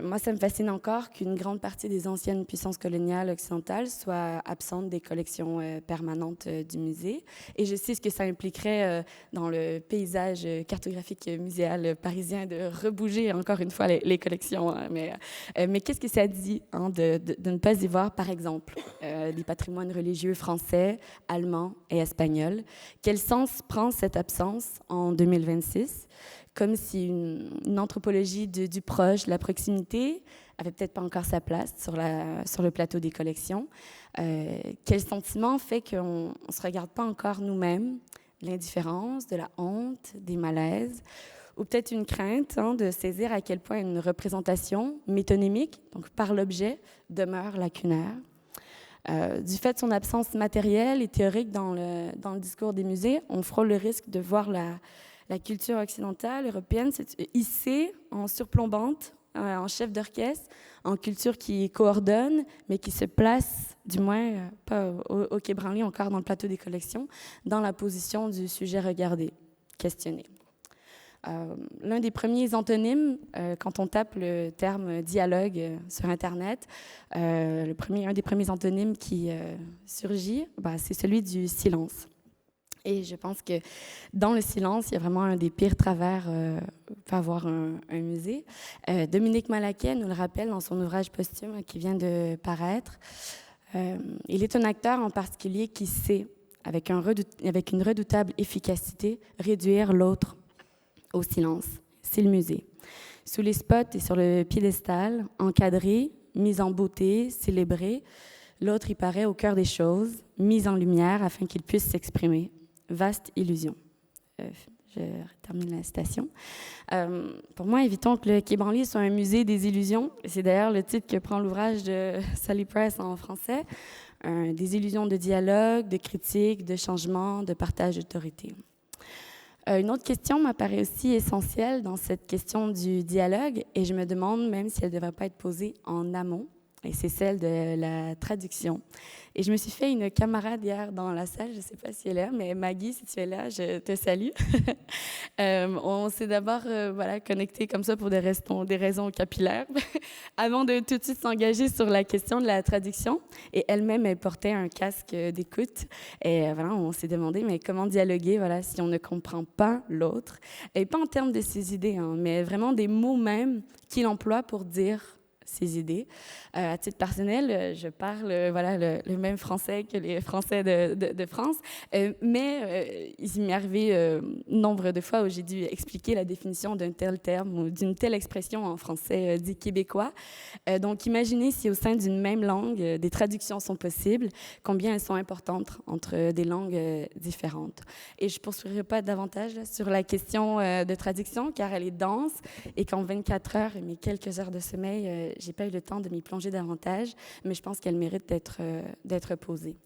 Moi, ça me fascine encore qu'une grande partie des anciennes puissances coloniales occidentales soient absentes des collections permanentes du musée. Et je sais ce que ça impliquerait dans le paysage cartographique muséal parisien de rebouger encore une fois les collections. Mais qu'est-ce que ça dit de ne pas y voir, par exemple, des patrimoines religieux français, allemands et espagnols? Quel sens prend cette absence en 2026? Comme si une anthropologie du proche, de la proximité, avait peut-être pas encore sa place sur le plateau des collections. Quel sentiment fait qu'on ne se regarde pas encore nous-mêmes? L'indifférence, de la honte, des malaises, ou peut-être une crainte de saisir à quel point une représentation métonymique, donc par l'objet, demeure lacunaire. Du fait de son absence matérielle et théorique dans le discours des musées, on frôle le risque de voir la culture occidentale, européenne, s'est hissée en surplombante, en chef d'orchestre, en culture qui coordonne, mais qui se place, du moins pas au Quai Branly, encore dans le plateau des collections, dans la position du sujet regardé, questionné. L'un des premiers antonymes, quand on tape le terme dialogue sur Internet, un des premiers antonymes qui surgit, c'est celui du silence. Et je pense que dans le silence, il y a vraiment un des pires travers peut avoir un musée. Dominique Malaquet nous le rappelle dans son ouvrage posthume qui vient de paraître. Il est un acteur en particulier qui sait, avec une redoutable efficacité, réduire l'autre au silence. C'est le musée. Sous les spots et sur le piédestal, encadré, mis en beauté, célébré, l'autre y paraît au cœur des choses, mis en lumière afin qu'il puisse s'exprimer. Vaste illusion. Je termine la citation. Pour moi, évitons que le Quai Branly soit un musée des illusions. C'est d'ailleurs le titre que prend l'ouvrage de Sally Price en français. Des illusions de dialogue, de critique, de changement, de partage d'autorité. Une autre question m'apparaît aussi essentielle dans cette question du dialogue, et je me demande même si elle ne devrait pas être posée en amont et c'est celle de la traduction. Et je me suis fait une camarade hier dans la salle, je ne sais pas si elle est là, mais Maggie, si tu es là, je te salue. On s'est d'abord connecté comme ça pour des raisons capillaires, avant de tout de suite s'engager sur la question de la traduction. Et elle-même, elle portait un casque d'écoute. Et on s'est demandé, mais comment dialoguer si on ne comprend pas l'autre? Et pas en termes de ses idées, mais vraiment des mots même qu'il emploie pour dire ses idées. À titre personnel, je parle le même français que les Français de France, mais il m'est arrivé nombre de fois où j'ai dû expliquer la définition d'un tel terme ou d'une telle expression en français dit québécois. Donc, imaginez si au sein d'une même langue, des traductions sont possibles, combien elles sont importantes entre des langues différentes. Et je ne poursuivrai pas davantage sur la question de traduction, car elle est dense et qu'en 24 heures et mes quelques heures de sommeil, j'ai pas eu le temps de m'y plonger davantage, mais je pense qu'elle mérite d'être posée.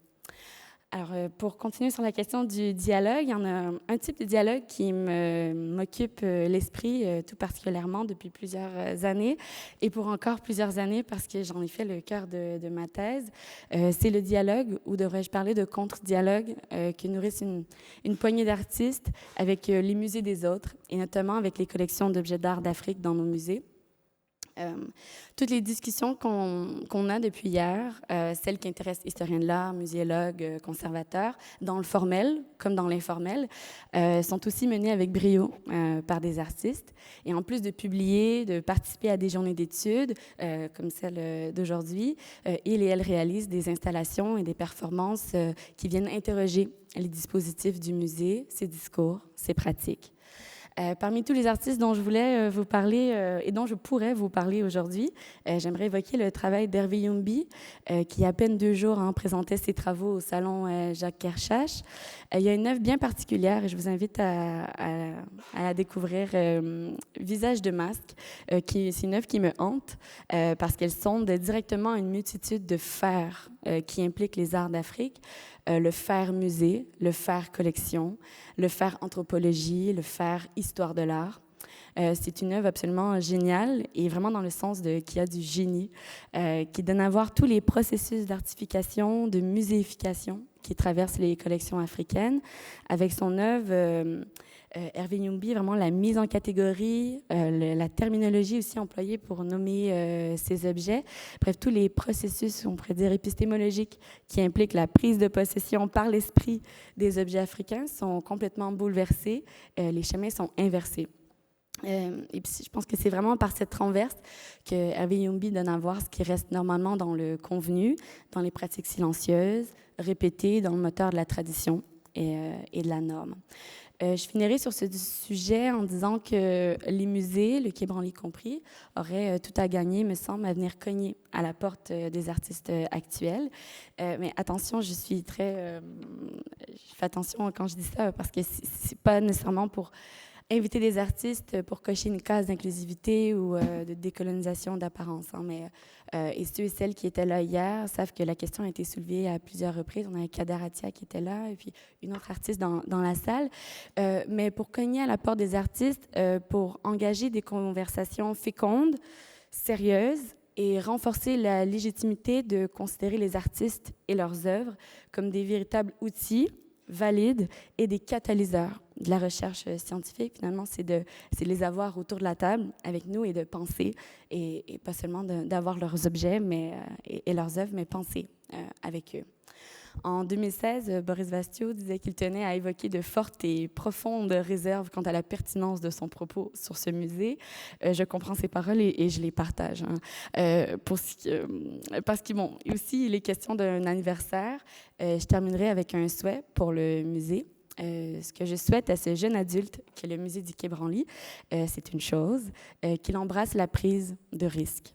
Alors, pour continuer sur la question du dialogue, il y en a un type de dialogue qui m'occupe l'esprit tout particulièrement depuis plusieurs années, et pour encore plusieurs années parce que j'en ai fait le cœur de ma thèse. C'est le dialogue, ou devrais-je parler de contre-dialogue, que nourrissent une poignée d'artistes avec les musées des autres, et notamment avec les collections d'objets d'art d'Afrique dans nos musées. Toutes les discussions qu'on a depuis hier, celles qui intéressent historiens de l'art, muséologues, conservateurs, dans le formel comme dans l'informel, sont aussi menées avec brio par des artistes. Et en plus de publier, de participer à des journées d'études, comme celle d'aujourd'hui, ils et elles réalisent des installations et des performances qui viennent interroger les dispositifs du musée, ses discours, ses pratiques. Parmi tous les artistes dont je voulais vous parler et dont je pourrais vous parler aujourd'hui, j'aimerais évoquer le travail d'Hervé Youmbi, qui, il y a à peine 2 jours, présentait ses travaux au salon Jacques Kershach. Il y a une œuvre bien particulière et je vous invite à la découvrir, Visage de masque, c'est une œuvre qui me hante parce qu'elle sonde directement une multitude de fers qui impliquent les arts d'Afrique. Le fer musée, le fer collection, le fer anthropologie, le fer histoire de l'art. C'est une œuvre absolument géniale et vraiment dans le sens qu'il y a du génie, qui donne à voir tous les processus d'artification, de muséification qui traversent les collections africaines. Avec son œuvre, Hervé Youmbi, vraiment la mise en catégorie, la terminologie aussi employée pour nommer ces objets. Bref, tous les processus, on pourrait dire, épistémologiques qui impliquent la prise de possession par l'esprit des objets africains sont complètement bouleversés. Les chemins sont inversés. Et puis, je pense que c'est vraiment par cette renverse que Hervé Youmbi donne à voir ce qui reste normalement dans le convenu, dans les pratiques silencieuses, répétées dans le moteur de la tradition et de la norme. Je finirai sur ce sujet en disant que les musées, le Quai Branly compris, auraient tout à gagner, me semble, à venir cogner à la porte des artistes actuels. Mais attention, je fais attention quand je dis ça, parce que c'est pas nécessairement pour inviter des artistes pour cocher une case d'inclusivité ou de décolonisation d'apparence. Et ceux et celles qui étaient là hier savent que la question a été soulevée à plusieurs reprises. On avait Kader Atia qui était là et puis une autre artiste dans la salle. Mais pour cogner à la porte des artistes, pour engager des conversations fécondes, sérieuses, et renforcer la légitimité de considérer les artistes et leurs œuvres comme des véritables outils valides et des catalyseurs de la recherche scientifique. Finalement, c'est de les avoir autour de la table avec nous et de penser, et pas seulement d'avoir leurs objets et leurs œuvres, mais penser avec eux. En 2016, Boris Vastiot disait qu'il tenait à évoquer de fortes et profondes réserves quant à la pertinence de son propos sur ce musée. Je comprends ses paroles et je les partage. Parce aussi, il est question d'un anniversaire. Je terminerai avec un souhait pour le musée. Ce que je souhaite à ce jeune adulte qu'est le musée du Quai Branly, c'est une chose, qu'il embrasse la prise de risque.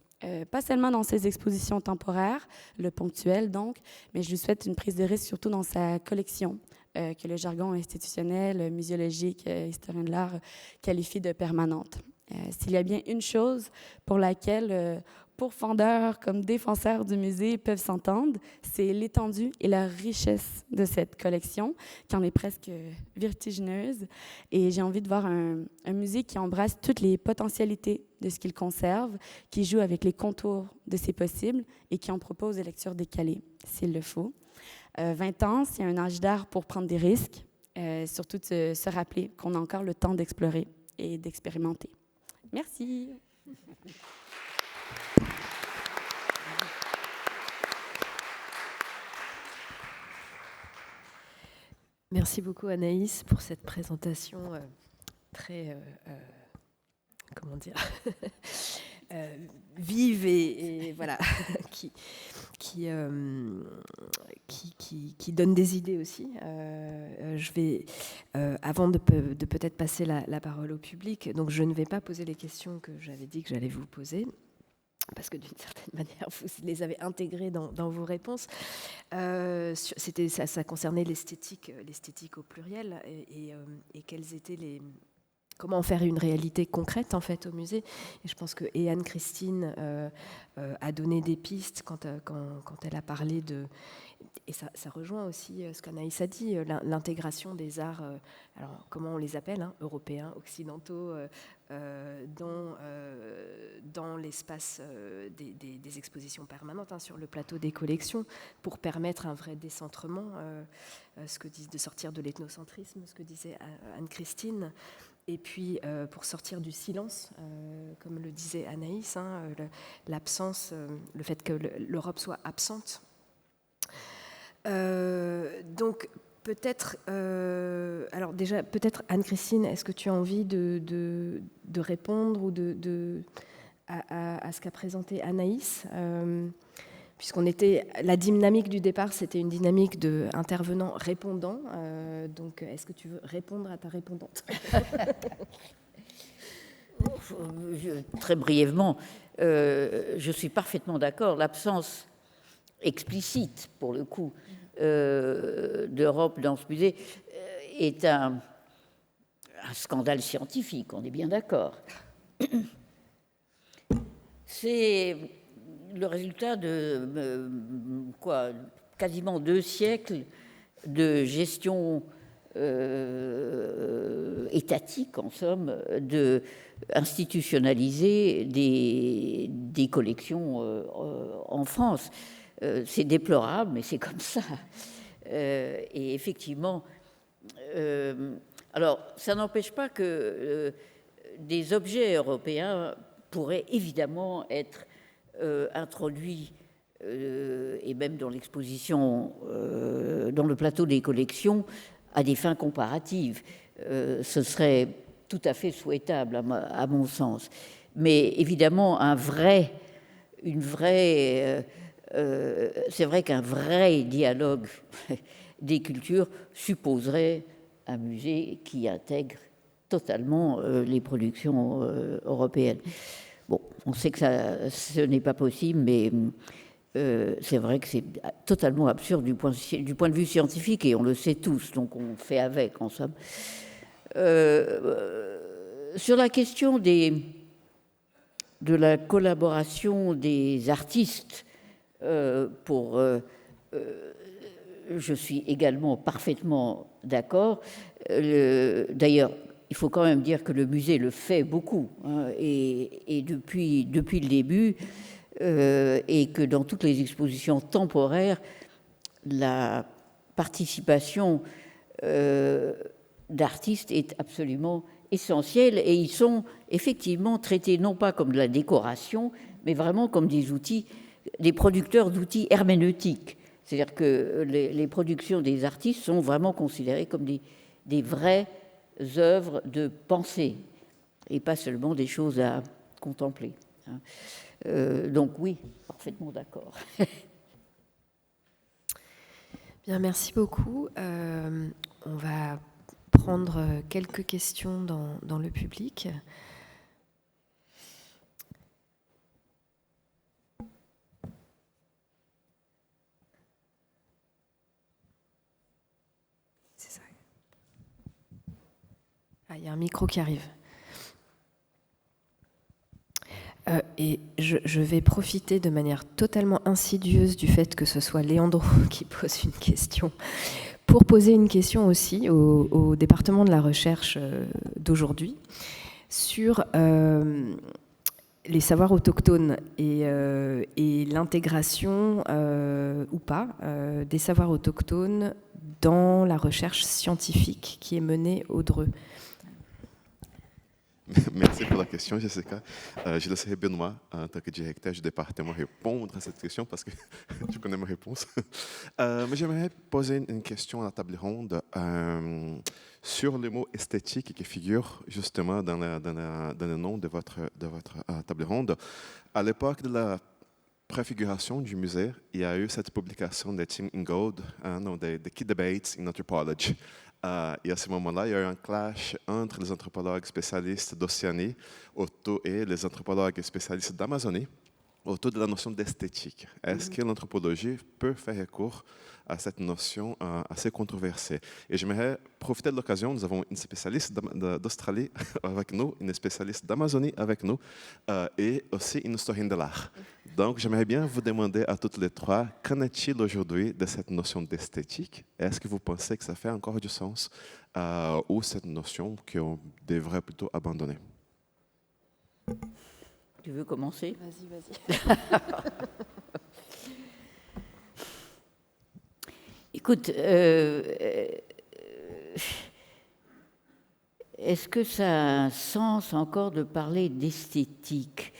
Pas seulement dans ses expositions temporaires, le ponctuel donc, mais je lui souhaite une prise de risque surtout dans sa collection, que le jargon institutionnel, muséologique, historien de l'art qualifie de permanente. S'il y a bien une chose pour laquelle pourfendeurs comme défenseurs du musée peuvent s'entendre, c'est l'étendue et la richesse de cette collection, qui en est presque vertigineuse. Et j'ai envie de voir un musée qui embrasse toutes les potentialités de ce qu'il conserve, qui joue avec les contours de ses possibles et qui en propose des lectures décalées, s'il le faut. 20 ans, c'est un âge d'art pour prendre des risques, surtout de se rappeler qu'on a encore le temps d'explorer et d'expérimenter. Merci. Merci beaucoup Anaïs pour cette présentation très, comment dire, vive et voilà, qui donne des idées aussi. Je vais, avant de peut-être passer la parole au public, donc je ne vais pas poser les questions que j'avais dit que j'allais vous poser, parce que d'une certaine manière, vous les avez intégrées dans vos réponses. Ça concernait l'esthétique au pluriel, et quelles étaient comment en faire une réalité concrète en fait au musée. Et je pense que Anne-Christine a donné des pistes quand elle a parlé de... Et ça rejoint aussi ce qu'Anaïs a dit, l'intégration des arts, alors comment on les appelle, européens, occidentaux, dans l'espace des expositions permanentes, sur le plateau des collections, pour permettre un vrai décentrement, de sortir de l'ethnocentrisme, ce que disait Anne-Christine. Et puis, pour sortir du silence, comme le disait Anaïs, l'absence, le fait que l'Europe soit absente. Donc, peut-être... alors déjà, peut-être, Anne-Christine, est-ce que tu as envie de répondre ou à ce qu'a présenté Anaïs, puisqu'on était... La dynamique du départ, c'était une dynamique d'intervenant-répondant. Donc, est-ce que tu veux répondre à ta répondante? Très brièvement, je suis parfaitement d'accord. L'absence explicite, pour le coup, d'Europe dans ce musée est un scandale scientifique, on est bien d'accord. C'est le résultat de quasiment 2 siècles de gestion étatique, en somme, de institutionnaliser des collections en France. C'est déplorable, mais c'est comme ça. Et effectivement, alors ça n'empêche pas que des objets européens pourraient évidemment être introduits, et même dans l'exposition, dans le plateau des collections, à des fins comparatives. Ce serait tout à fait souhaitable, à mon sens. Mais évidemment, c'est vrai qu'un vrai dialogue des cultures supposerait un musée qui intègre totalement les productions européennes. Bon, on sait que ce n'est pas possible, mais c'est vrai que c'est totalement absurde du point de vue scientifique, et on le sait tous, donc on fait avec, en somme. Sur la question de la collaboration des artistes, je suis également parfaitement d'accord. D'ailleurs, il faut quand même dire que le musée le fait beaucoup, et depuis le début, et que dans toutes les expositions temporaires, la participation d'artistes est absolument essentielle, et ils sont effectivement traités non pas comme de la décoration, mais vraiment comme des producteurs d'outils herméneutiques. C'est-à-dire que les productions des artistes sont vraiment considérées comme des vraies œuvres de pensée, et pas seulement des choses à contempler. Donc oui, parfaitement d'accord. Bien, merci beaucoup. On va prendre quelques questions dans le public. C'est ça. Ah, il y a un micro qui arrive. Et je vais profiter de manière totalement insidieuse du fait que ce soit Léandro qui pose une question, pour poser une question aussi au département de la recherche d'aujourd'hui sur les savoirs autochtones et l'intégration ou pas des savoirs autochtones dans la recherche scientifique qui est menée au DREU. Merci pour la question, Jessica. Je laisserai Benoît, en tant que directeur du département, répondre à cette question parce que tu connais ma réponse. Mais j'aimerais poser une question à la table ronde sur le mot esthétique qui figure justement dans le nom de votre table ronde. À l'époque de la préfiguration du musée, il y a eu cette publication de Tim Ingold, The Key Debates in Anthropology. Et à ce moment-là, il y a eu un clash entre les anthropologues spécialistes d'Océanie et les anthropologues spécialistes d'Amazonie autour de la notion d'esthétique. Est-ce que l'anthropologie peut faire recours à cette notion assez controversée? Et j'aimerais profiter de l'occasion, nous avons une spécialiste d'Australie avec nous, une spécialiste d'Amazonie avec nous et aussi une historienne de l'art. Donc j'aimerais bien vous demander à toutes les trois, qu'en est-il aujourd'hui de cette notion d'esthétique? Est-ce que vous pensez que ça fait encore du sens ou cette notion qu'on devrait plutôt abandonner? Tu veux commencer? Vas-y. Écoute, est-ce que ça a un sens encore de parler d'esthétique?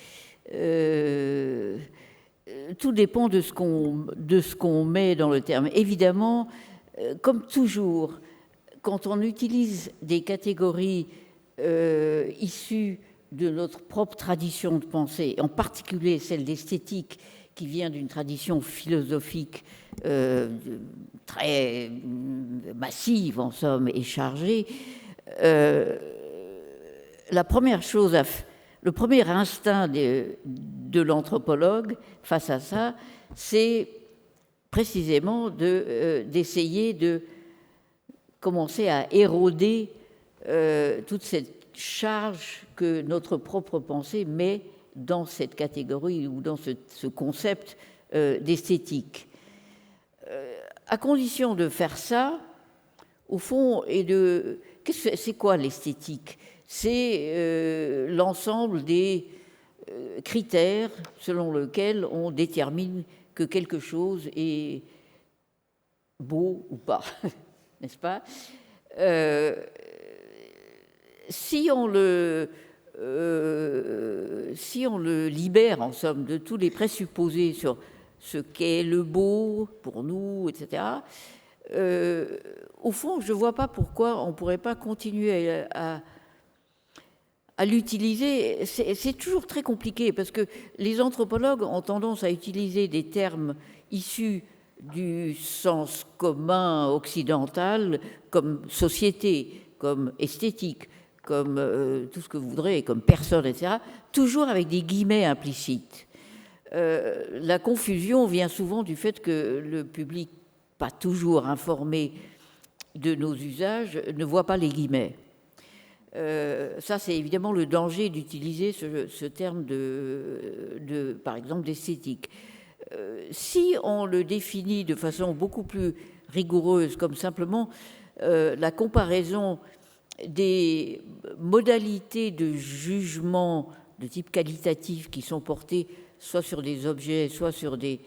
Tout dépend de ce qu'on met dans le terme. Évidemment, comme toujours, quand on utilise des catégories issues de notre propre tradition de pensée, en particulier celle d'esthétique qui vient d'une tradition philosophique très massive en somme et chargée, la première chose le premier instinct de l'anthropologue face à ça, c'est précisément d'essayer de commencer à éroder toute cette charge que notre propre pensée met dans cette catégorie ou dans ce concept d'esthétique. À condition de faire ça, au fond, c'est quoi l'esthétique? C'est l'ensemble des critères selon lesquels on détermine que quelque chose est beau ou pas, n'est-ce pas? Si on le libère, en somme, de tous les présupposés sur ce qu'est le beau pour nous, etc., au fond, je ne vois pas pourquoi on ne pourrait pas continuer à l'utiliser. C'est toujours très compliqué, parce que les anthropologues ont tendance à utiliser des termes issus du sens commun occidental, comme société, comme esthétique, comme tout ce que vous voudrez, comme personne, etc., toujours avec des guillemets implicites. La confusion vient souvent du fait que le public, pas toujours informé de nos usages, ne voit pas les guillemets. Ça, c'est évidemment le danger d'utiliser ce terme par exemple, d'esthétique. Si on le définit de façon beaucoup plus rigoureuse, comme simplement la comparaison des modalités de jugement de type qualitatif qui sont portées soit sur des objets, soit sur des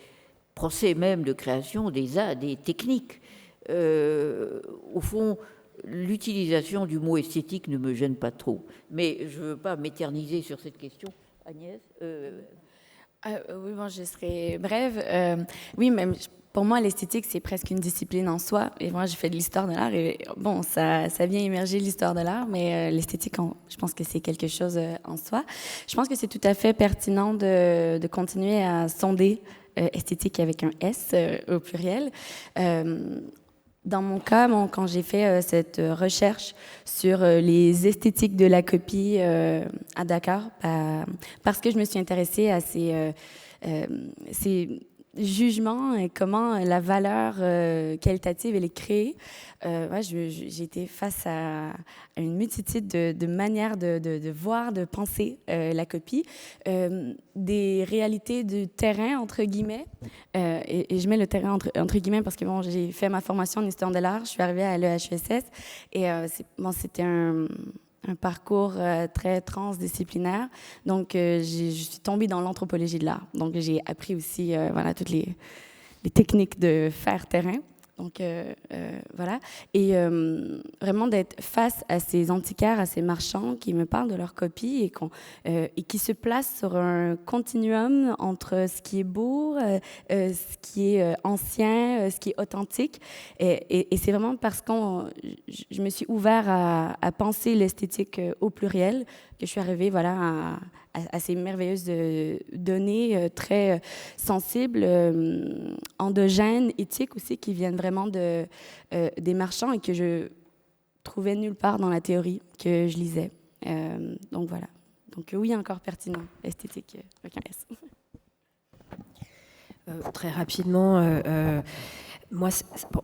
procès même de création, des techniques. Au fond, l'utilisation du mot esthétique ne me gêne pas trop. Mais je ne veux pas m'éterniser sur cette question. Agnès Oui, bon, je serai brève. Oui, même pour moi, l'esthétique, c'est presque une discipline en soi. Et moi, j'ai fait de l'histoire de l'art et bon, ça vient émerger l'histoire de l'art, mais l'esthétique, je pense que c'est quelque chose en soi. Je pense que c'est tout à fait pertinent de continuer à sonder esthétique avec un S au pluriel. Dans mon cas, quand j'ai fait cette recherche sur les esthétiques de la copie à Dakar, parce que je me suis intéressée à ces jugement et comment la valeur qualitative elle est créée. J'ai été face à une multitude de manières de voir, de penser la copie, des réalités du terrain, entre guillemets. Et je mets le terrain entre guillemets parce que bon, j'ai fait ma formation en histoire de l'art, je suis arrivée à l'EHESS et c'était un parcours très transdisciplinaire. Donc, je suis tombée dans l'anthropologie de l'art. Donc, j'ai appris aussi toutes les techniques de faire terrain. Donc, voilà. Et vraiment d'être face à ces antiquaires, à ces marchands qui me parlent de leurs copies et qui se placent sur un continuum entre ce qui est beau, ce qui est ancien, ce qui est authentique. Et c'est vraiment parce que je me suis ouvert à penser l'esthétique au pluriel que je suis arrivée à ces merveilleuses données très sensibles, endogènes, éthiques aussi, qui viennent vraiment des marchands et que je trouvais nulle part dans la théorie que je lisais. Donc voilà. Donc oui, encore pertinent, esthétique, avec un S. Très rapidement, moi,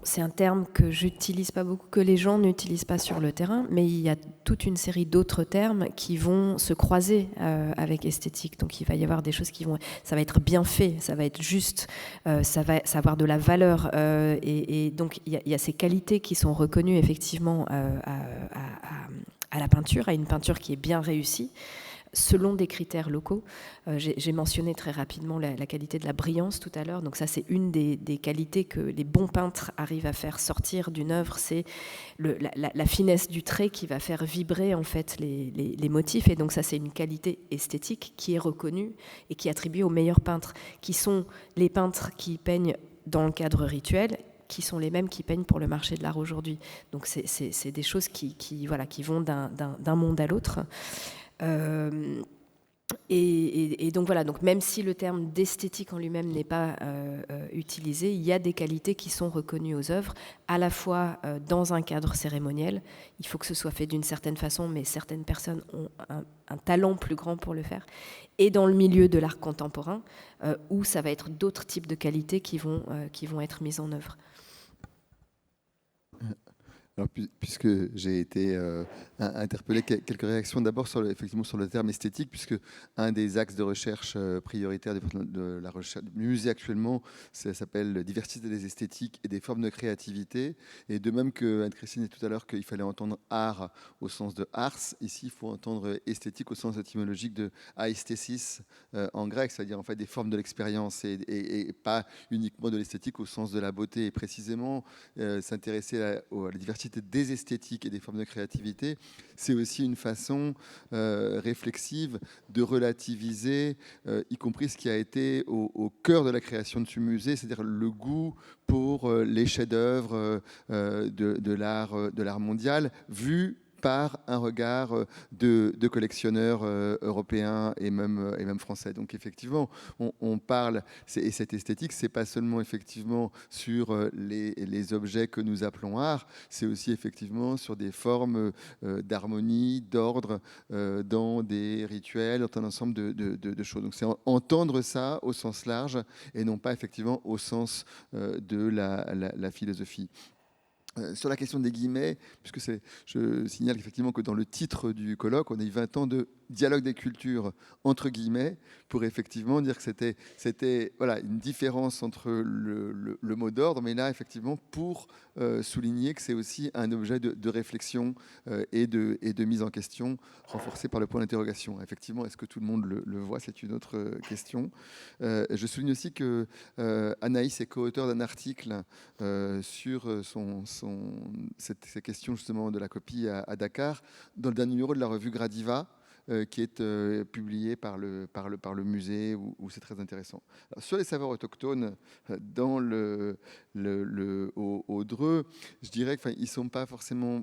c'est un terme que j'utilise pas beaucoup, que les gens n'utilisent pas sur le terrain, mais il y a toute une série d'autres termes qui vont se croiser avec esthétique. Donc, il va y avoir des choses ça va être bien fait, ça va être juste, ça va avoir de la valeur. Et donc, il y a ces qualités qui sont reconnues effectivement à la peinture, à une peinture qui est bien réussie, selon des critères locaux. J'ai mentionné très rapidement la qualité de la brillance tout à l'heure. Donc ça, c'est une des qualités que les bons peintres arrivent à faire sortir d'une œuvre. C'est la finesse du trait qui va faire vibrer en fait les motifs. Et donc ça, c'est une qualité esthétique qui est reconnue et qui est attribuée aux meilleurs peintres, qui sont les peintres qui peignent dans le cadre rituel, qui sont les mêmes qui peignent pour le marché de l'art aujourd'hui. Donc c'est des choses qui vont d'un monde à l'autre. Et donc voilà, donc même si le terme d'esthétique en lui-même n'est pas utilisé, il y a des qualités qui sont reconnues aux œuvres, à la fois dans un cadre cérémoniel. Il faut que ce soit fait d'une certaine façon, mais certaines personnes ont un talent plus grand pour le faire, et dans le milieu de l'art contemporain, où ça va être d'autres types de qualités qui vont être mises en œuvre. Alors, puisque j'ai été interpellé, quelques réactions d'abord effectivement sur le terme esthétique, puisque un des axes de recherche prioritaires de la recherche du musée actuellement, ça s'appelle diversité des esthétiques et des formes de créativité. Et de même que Anne-Christine dit tout à l'heure qu'il fallait entendre art au sens de ars, ici il faut entendre esthétique au sens étymologique de aesthesis en grec, c'est-à-dire en fait des formes de l'expérience et pas uniquement de l'esthétique au sens de la beauté. Et précisément s'intéresser à la diversité des esthétiques et des formes de créativité, c'est aussi une façon réflexive de relativiser, y compris ce qui a été au cœur de la création de ce musée, c'est-à-dire le goût pour les chefs-d'œuvre de l'art mondial, vu par un regard de collectionneurs européens et même français. Donc effectivement, on parle, et cette esthétique, c'est pas seulement effectivement sur les objets que nous appelons art, c'est aussi effectivement sur des formes d'harmonie, d'ordre dans des rituels, dans un ensemble de choses. Donc c'est entendre ça au sens large et non pas effectivement au sens de la philosophie. Sur la question des guillemets, puisque je signale effectivement que dans le titre du colloque, on a eu 20 ans de dialogue des cultures entre guillemets, pour effectivement dire que c'était voilà, une différence entre le mot d'ordre, mais là effectivement pour souligner que c'est aussi un objet de réflexion et de mise en question, renforcé par le point d'interrogation. Effectivement, est-ce que tout le monde le voit? C'est une autre question. Je souligne aussi que Anaïs est co-auteur d'un article sur ces questions justement de la copie à Dakar, dans le dernier numéro de la revue Gradiva, qui est publié par le musée, où c'est très intéressant. Alors, sur les savoirs autochtones, dans au Dreux, je dirais qu'ils ne sont pas forcément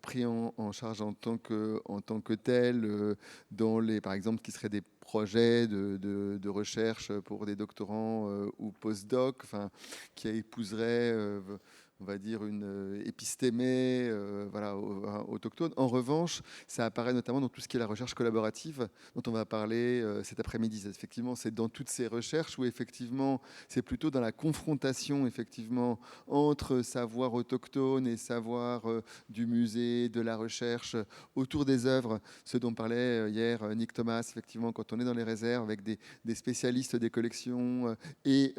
pris en charge en tant que tel, par exemple, qui seraient des projets de recherche pour des doctorants ou post-doc, qui épouseraient on va dire, une épistémé voilà, autochtone. En revanche, ça apparaît notamment dans tout ce qui est la recherche collaborative, dont on va parler cet après-midi. Effectivement, c'est dans toutes ces recherches où, effectivement, c'est plutôt dans la confrontation, effectivement, entre savoir autochtone et savoir du musée, de la recherche, autour des œuvres, ce dont parlait hier Nick Thomas, effectivement, quand on est dans les réserves avec des spécialistes des collections et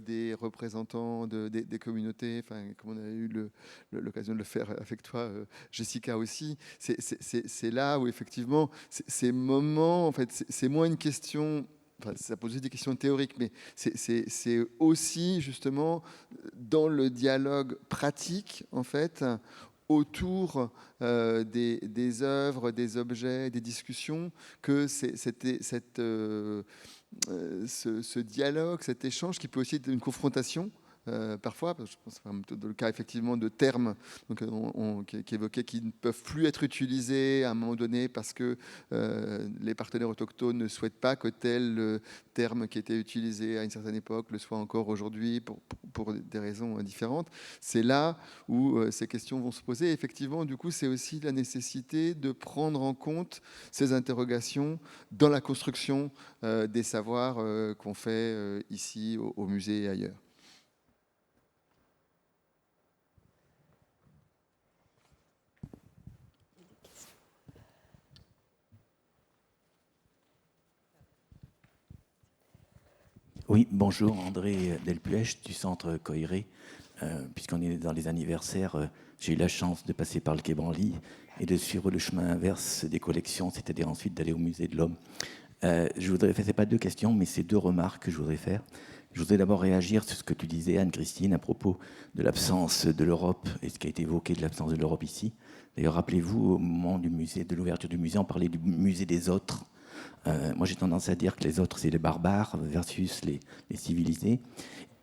des représentants des communautés, enfin, comme on a eu l'occasion de le faire avec toi, Jessica aussi, c'est là où effectivement, ces moments, en fait, c'est moins une question. Enfin, ça pose des questions théoriques, mais c'est aussi justement dans le dialogue pratique, en fait, autour des œuvres, des objets, des discussions, que ce dialogue, cet échange qui peut aussi être une confrontation. Parfois, je pense dans le cas effectivement de termes donc, qui évoquaient qui ne peuvent plus être utilisés à un moment donné parce que les partenaires autochtones ne souhaitent pas que tel terme qui était utilisé à une certaine époque le soit encore aujourd'hui pour des raisons différentes. C'est là où ces questions vont se poser. Effectivement, du coup, c'est aussi la nécessité de prendre en compte ces interrogations dans la construction des savoirs qu'on fait ici au musée et ailleurs. Oui, bonjour, André Delpuech du centre Coiré. Puisqu'on est dans les anniversaires, j'ai eu la chance de passer par le Quai Branly et de suivre le chemin inverse des collections, c'est-à-dire ensuite d'aller au musée de l'Homme. Je voudrais faire, c'est pas 2 questions, mais c'est 2 remarques que je voudrais faire. Je voudrais d'abord réagir sur ce que tu disais, Anne-Christine, à propos de l'absence de l'Europe et ce qui a été évoqué de l'absence de l'Europe ici. D'ailleurs, rappelez-vous, au moment du musée, de l'ouverture du musée, on parlait du musée des autres. Moi, j'ai tendance à dire que les autres, c'est les barbares versus les civilisés.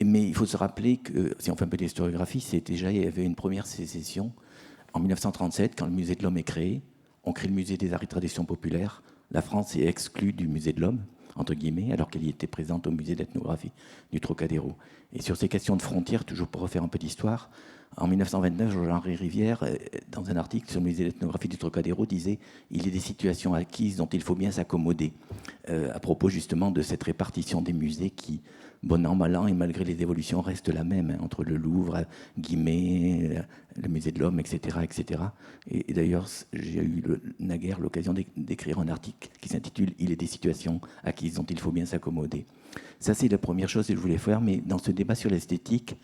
Mais il faut se rappeler que, si on fait un peu d'historiographie, il y avait une première sécession en 1937, quand le musée de l'Homme est créé. On crée le musée des arts et traditions populaires. La France est exclue du musée de l'Homme, entre guillemets, alors qu'elle y était présente au musée d'ethnographie du Trocadéro. Et sur ces questions de frontières, toujours pour refaire un peu d'histoire, en 1929, Jean-Henri Rivière, dans un article sur le musée d'ethnographie du Trocadéro, disait « Il y a des situations acquises dont il faut bien s'accommoder », à propos justement de cette répartition des musées qui, bon an, mal an, et malgré les évolutions, reste la même, hein, entre le Louvre, Guimet, le musée de l'Homme, etc. etc. Et d'ailleurs, j'ai eu naguère l'occasion d'écrire un article qui s'intitule « Il y a des situations acquises dont il faut bien s'accommoder ». Ça, c'est la première chose que je voulais faire, mais dans ce débat sur l'esthétique,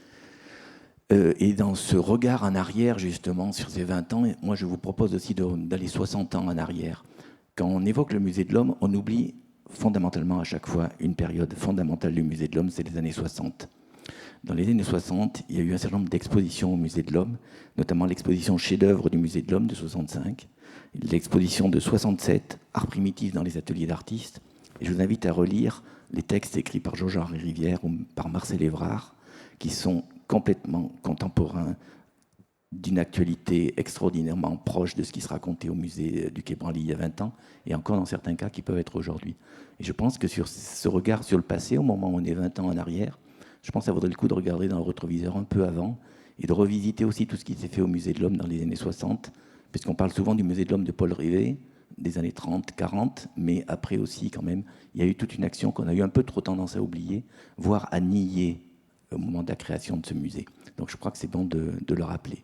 et dans ce regard en arrière, justement, sur ces 20 ans, moi, je vous propose aussi d'aller 60 ans en arrière. Quand on évoque le musée de l'Homme, on oublie fondamentalement à chaque fois une période fondamentale du musée de l'Homme, c'est les années 60. Dans les années 60, il y a eu un certain nombre d'expositions au musée de l'Homme, notamment l'exposition chef-d'œuvre du musée de l'Homme de 65, l'exposition de 67, Art primitif dans les ateliers d'artistes. Et je vous invite à relire les textes écrits par Georges-Henri Rivière ou par Marcel Évrard, qui sont complètement contemporains, d'une actualité extraordinairement proche de ce qui se racontait au musée du Quai Branly il y a 20 ans, et encore dans certains cas qui peuvent être aujourd'hui. Et je pense que sur ce regard sur le passé, au moment où on est 20 ans en arrière, je pense que ça vaudrait le coup de regarder dans le rétroviseur un peu avant, et de revisiter aussi tout ce qui s'est fait au musée de l'Homme dans les années 60, puisqu'on parle souvent du musée de l'Homme de Paul Rivet, des années 30, 40, mais après aussi quand même, il y a eu toute une action qu'on a eu un peu trop tendance à oublier, voire à nier au moment de la création de ce musée. Donc je crois que c'est bon de le rappeler.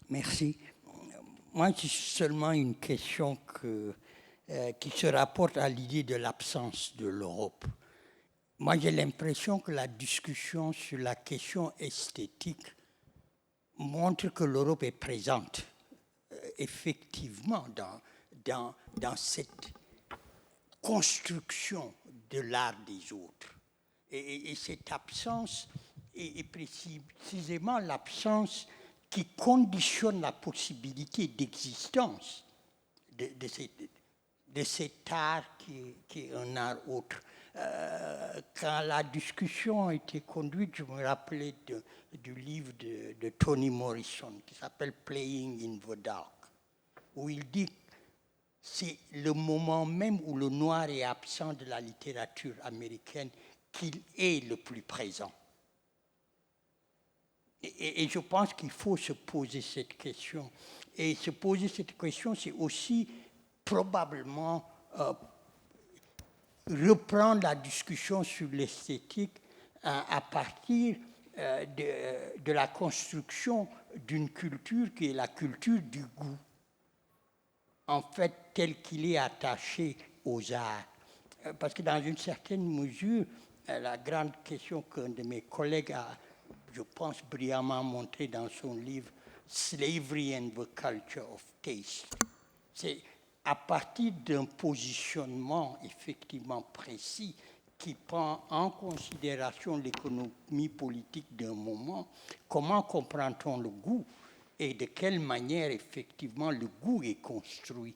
Merci. Moi, j'ai seulement une question qui se rapporte à l'idée de l'absence de l'Europe. Moi, j'ai l'impression que la discussion sur la question esthétique montre que l'Europe est présente effectivement dans cette construction de l'art des autres. Et cette absence est précisément l'absence qui conditionne la possibilité d'existence de cet art qui est un art autre. Quand la discussion a été conduite, je me rappelais du livre de Toni Morrison qui s'appelle « Playing in the Dark », où il dit c'est le moment même où le noir est absent de la littérature américaine qu'il est le plus présent. Et je pense qu'il faut se poser cette question. Et se poser cette question, c'est aussi probablement reprendre la discussion sur l'esthétique à partir de la construction d'une culture qui est la culture du goût, en fait, tel qu'il est attaché aux arts. Parce que dans une certaine mesure, la grande question qu'un de mes collègues a, je pense, brillamment montré dans son livre « Slavery and the Culture of Taste », c'est à partir d'un positionnement effectivement précis qui prend en considération l'économie politique d'un moment, comment comprend-on le goût et de quelle manière effectivement le goût est construit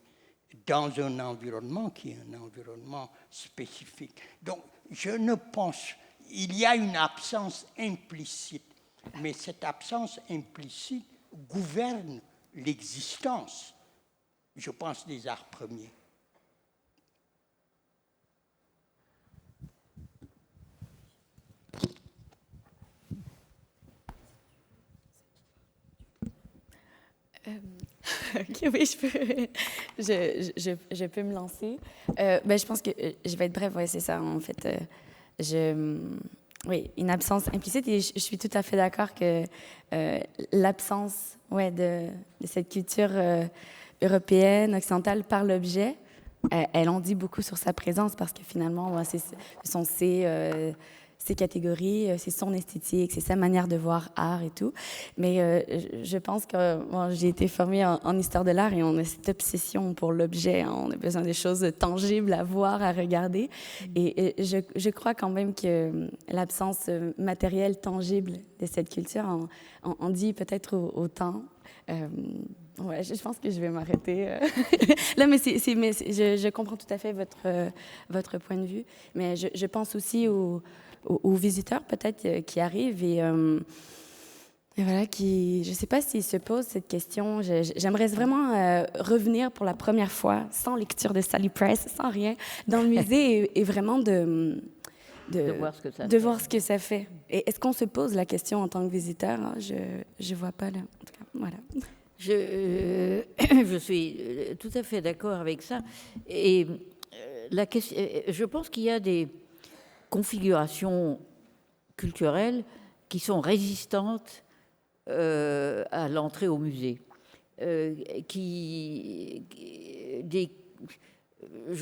dans un environnement qui est un environnement spécifique. Donc, je ne pense, il y a une absence implicite, mais cette absence implicite gouverne l'existence, je pense, des arts premiers. OK, oui, je peux me lancer. Je pense que je vais être brève, oui, c'est ça, en fait. Oui, une absence implicite, et je suis tout à fait d'accord que l'absence de cette culture européenne, occidentale, par l'objet, elle en dit beaucoup sur sa présence, parce que finalement, ce sont ses catégories, c'est son esthétique, c'est sa manière de voir art et tout. Mais je pense que j'ai été formée en histoire de l'art et on a cette obsession pour l'objet. Hein, on a besoin des choses tangibles à voir, à regarder. Et je crois quand même que l'absence matérielle, tangible de cette culture en dit peut-être autant. Ouais, je pense que je vais m'arrêter. Là, mais je comprends tout à fait votre point de vue. Mais je pense aussi aux visiteurs peut-être qui arrivent et voilà, je ne sais pas s'ils se posent cette question. J'aimerais vraiment revenir pour la première fois, sans lecture de Sally Price, sans rien, dans le musée et vraiment de voir ce que ça fait. Et est-ce qu'on se pose la question en tant que visiteur? Je ne vois pas là. En tout cas, voilà. Je suis tout à fait d'accord avec ça. Et la question, je pense qu'il y a des configurations culturelles qui sont résistantes à l'entrée au musée. Je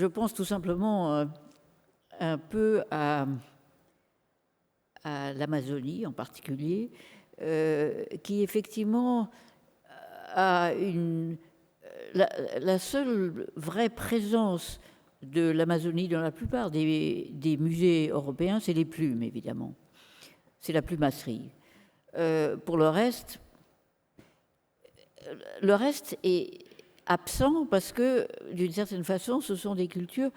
pense tout simplement un peu à l'Amazonie en particulier, qui effectivement a la seule vraie présence de l'Amazonie dans la plupart des musées européens, c'est les plumes, évidemment. C'est la plumasserie. Pour le reste est absent parce que, d'une certaine façon, ce sont des cultures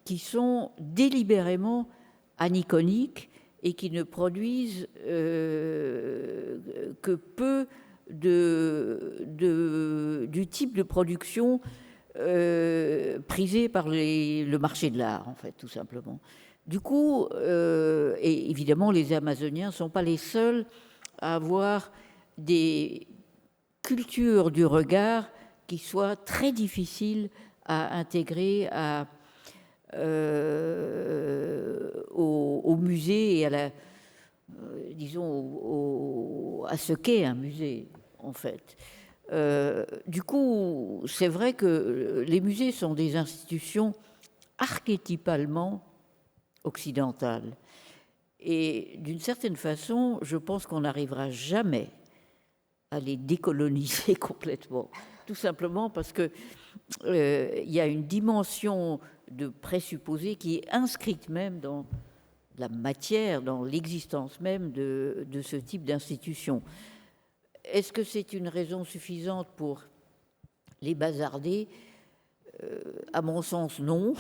qui sont délibérément aniconiques et qui ne produisent que peu du type de production prisé par le marché de l'art, en fait, tout simplement. Du coup, et évidemment, les Amazoniens ne sont pas les seuls à avoir des cultures du regard qui soient très difficiles à intégrer au musée et à à ce qu'est un musée, en fait. Du coup, c'est vrai que les musées sont des institutions archétypalement occidentales. Et d'une certaine façon, je pense qu'on n'arrivera jamais à les décoloniser complètement. Tout simplement parce qu'il y a une dimension de présupposé qui est inscrite même dans la matière, dans l'existence même de ce type d'institution. Est-ce que c'est une raison suffisante pour les bazarder? À mon sens, non.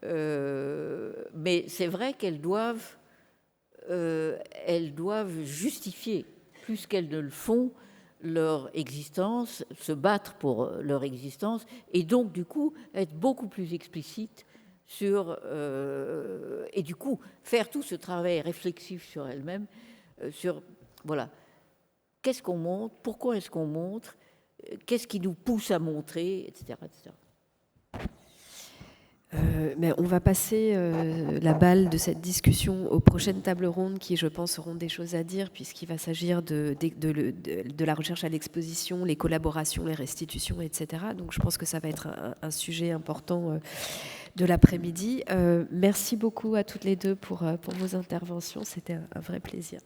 Mais c'est vrai qu'elles doivent justifier, plus qu'elles ne le font, leur existence, se battre pour leur existence, et donc du coup être beaucoup plus explicite sur, et du coup faire tout ce travail réflexif sur elles-mêmes, sur, voilà, qu'est-ce qu'on montre, pourquoi est-ce qu'on montre, qu'est-ce qui nous pousse à montrer, etc. etc. Mais on va passer la balle de cette discussion aux prochaines tables rondes qui, je pense, auront des choses à dire puisqu'il va s'agir de la recherche à l'exposition, les collaborations, les restitutions, etc. Donc je pense que ça va être un sujet important de l'après-midi. Merci beaucoup à toutes les deux pour vos interventions. C'était un vrai plaisir.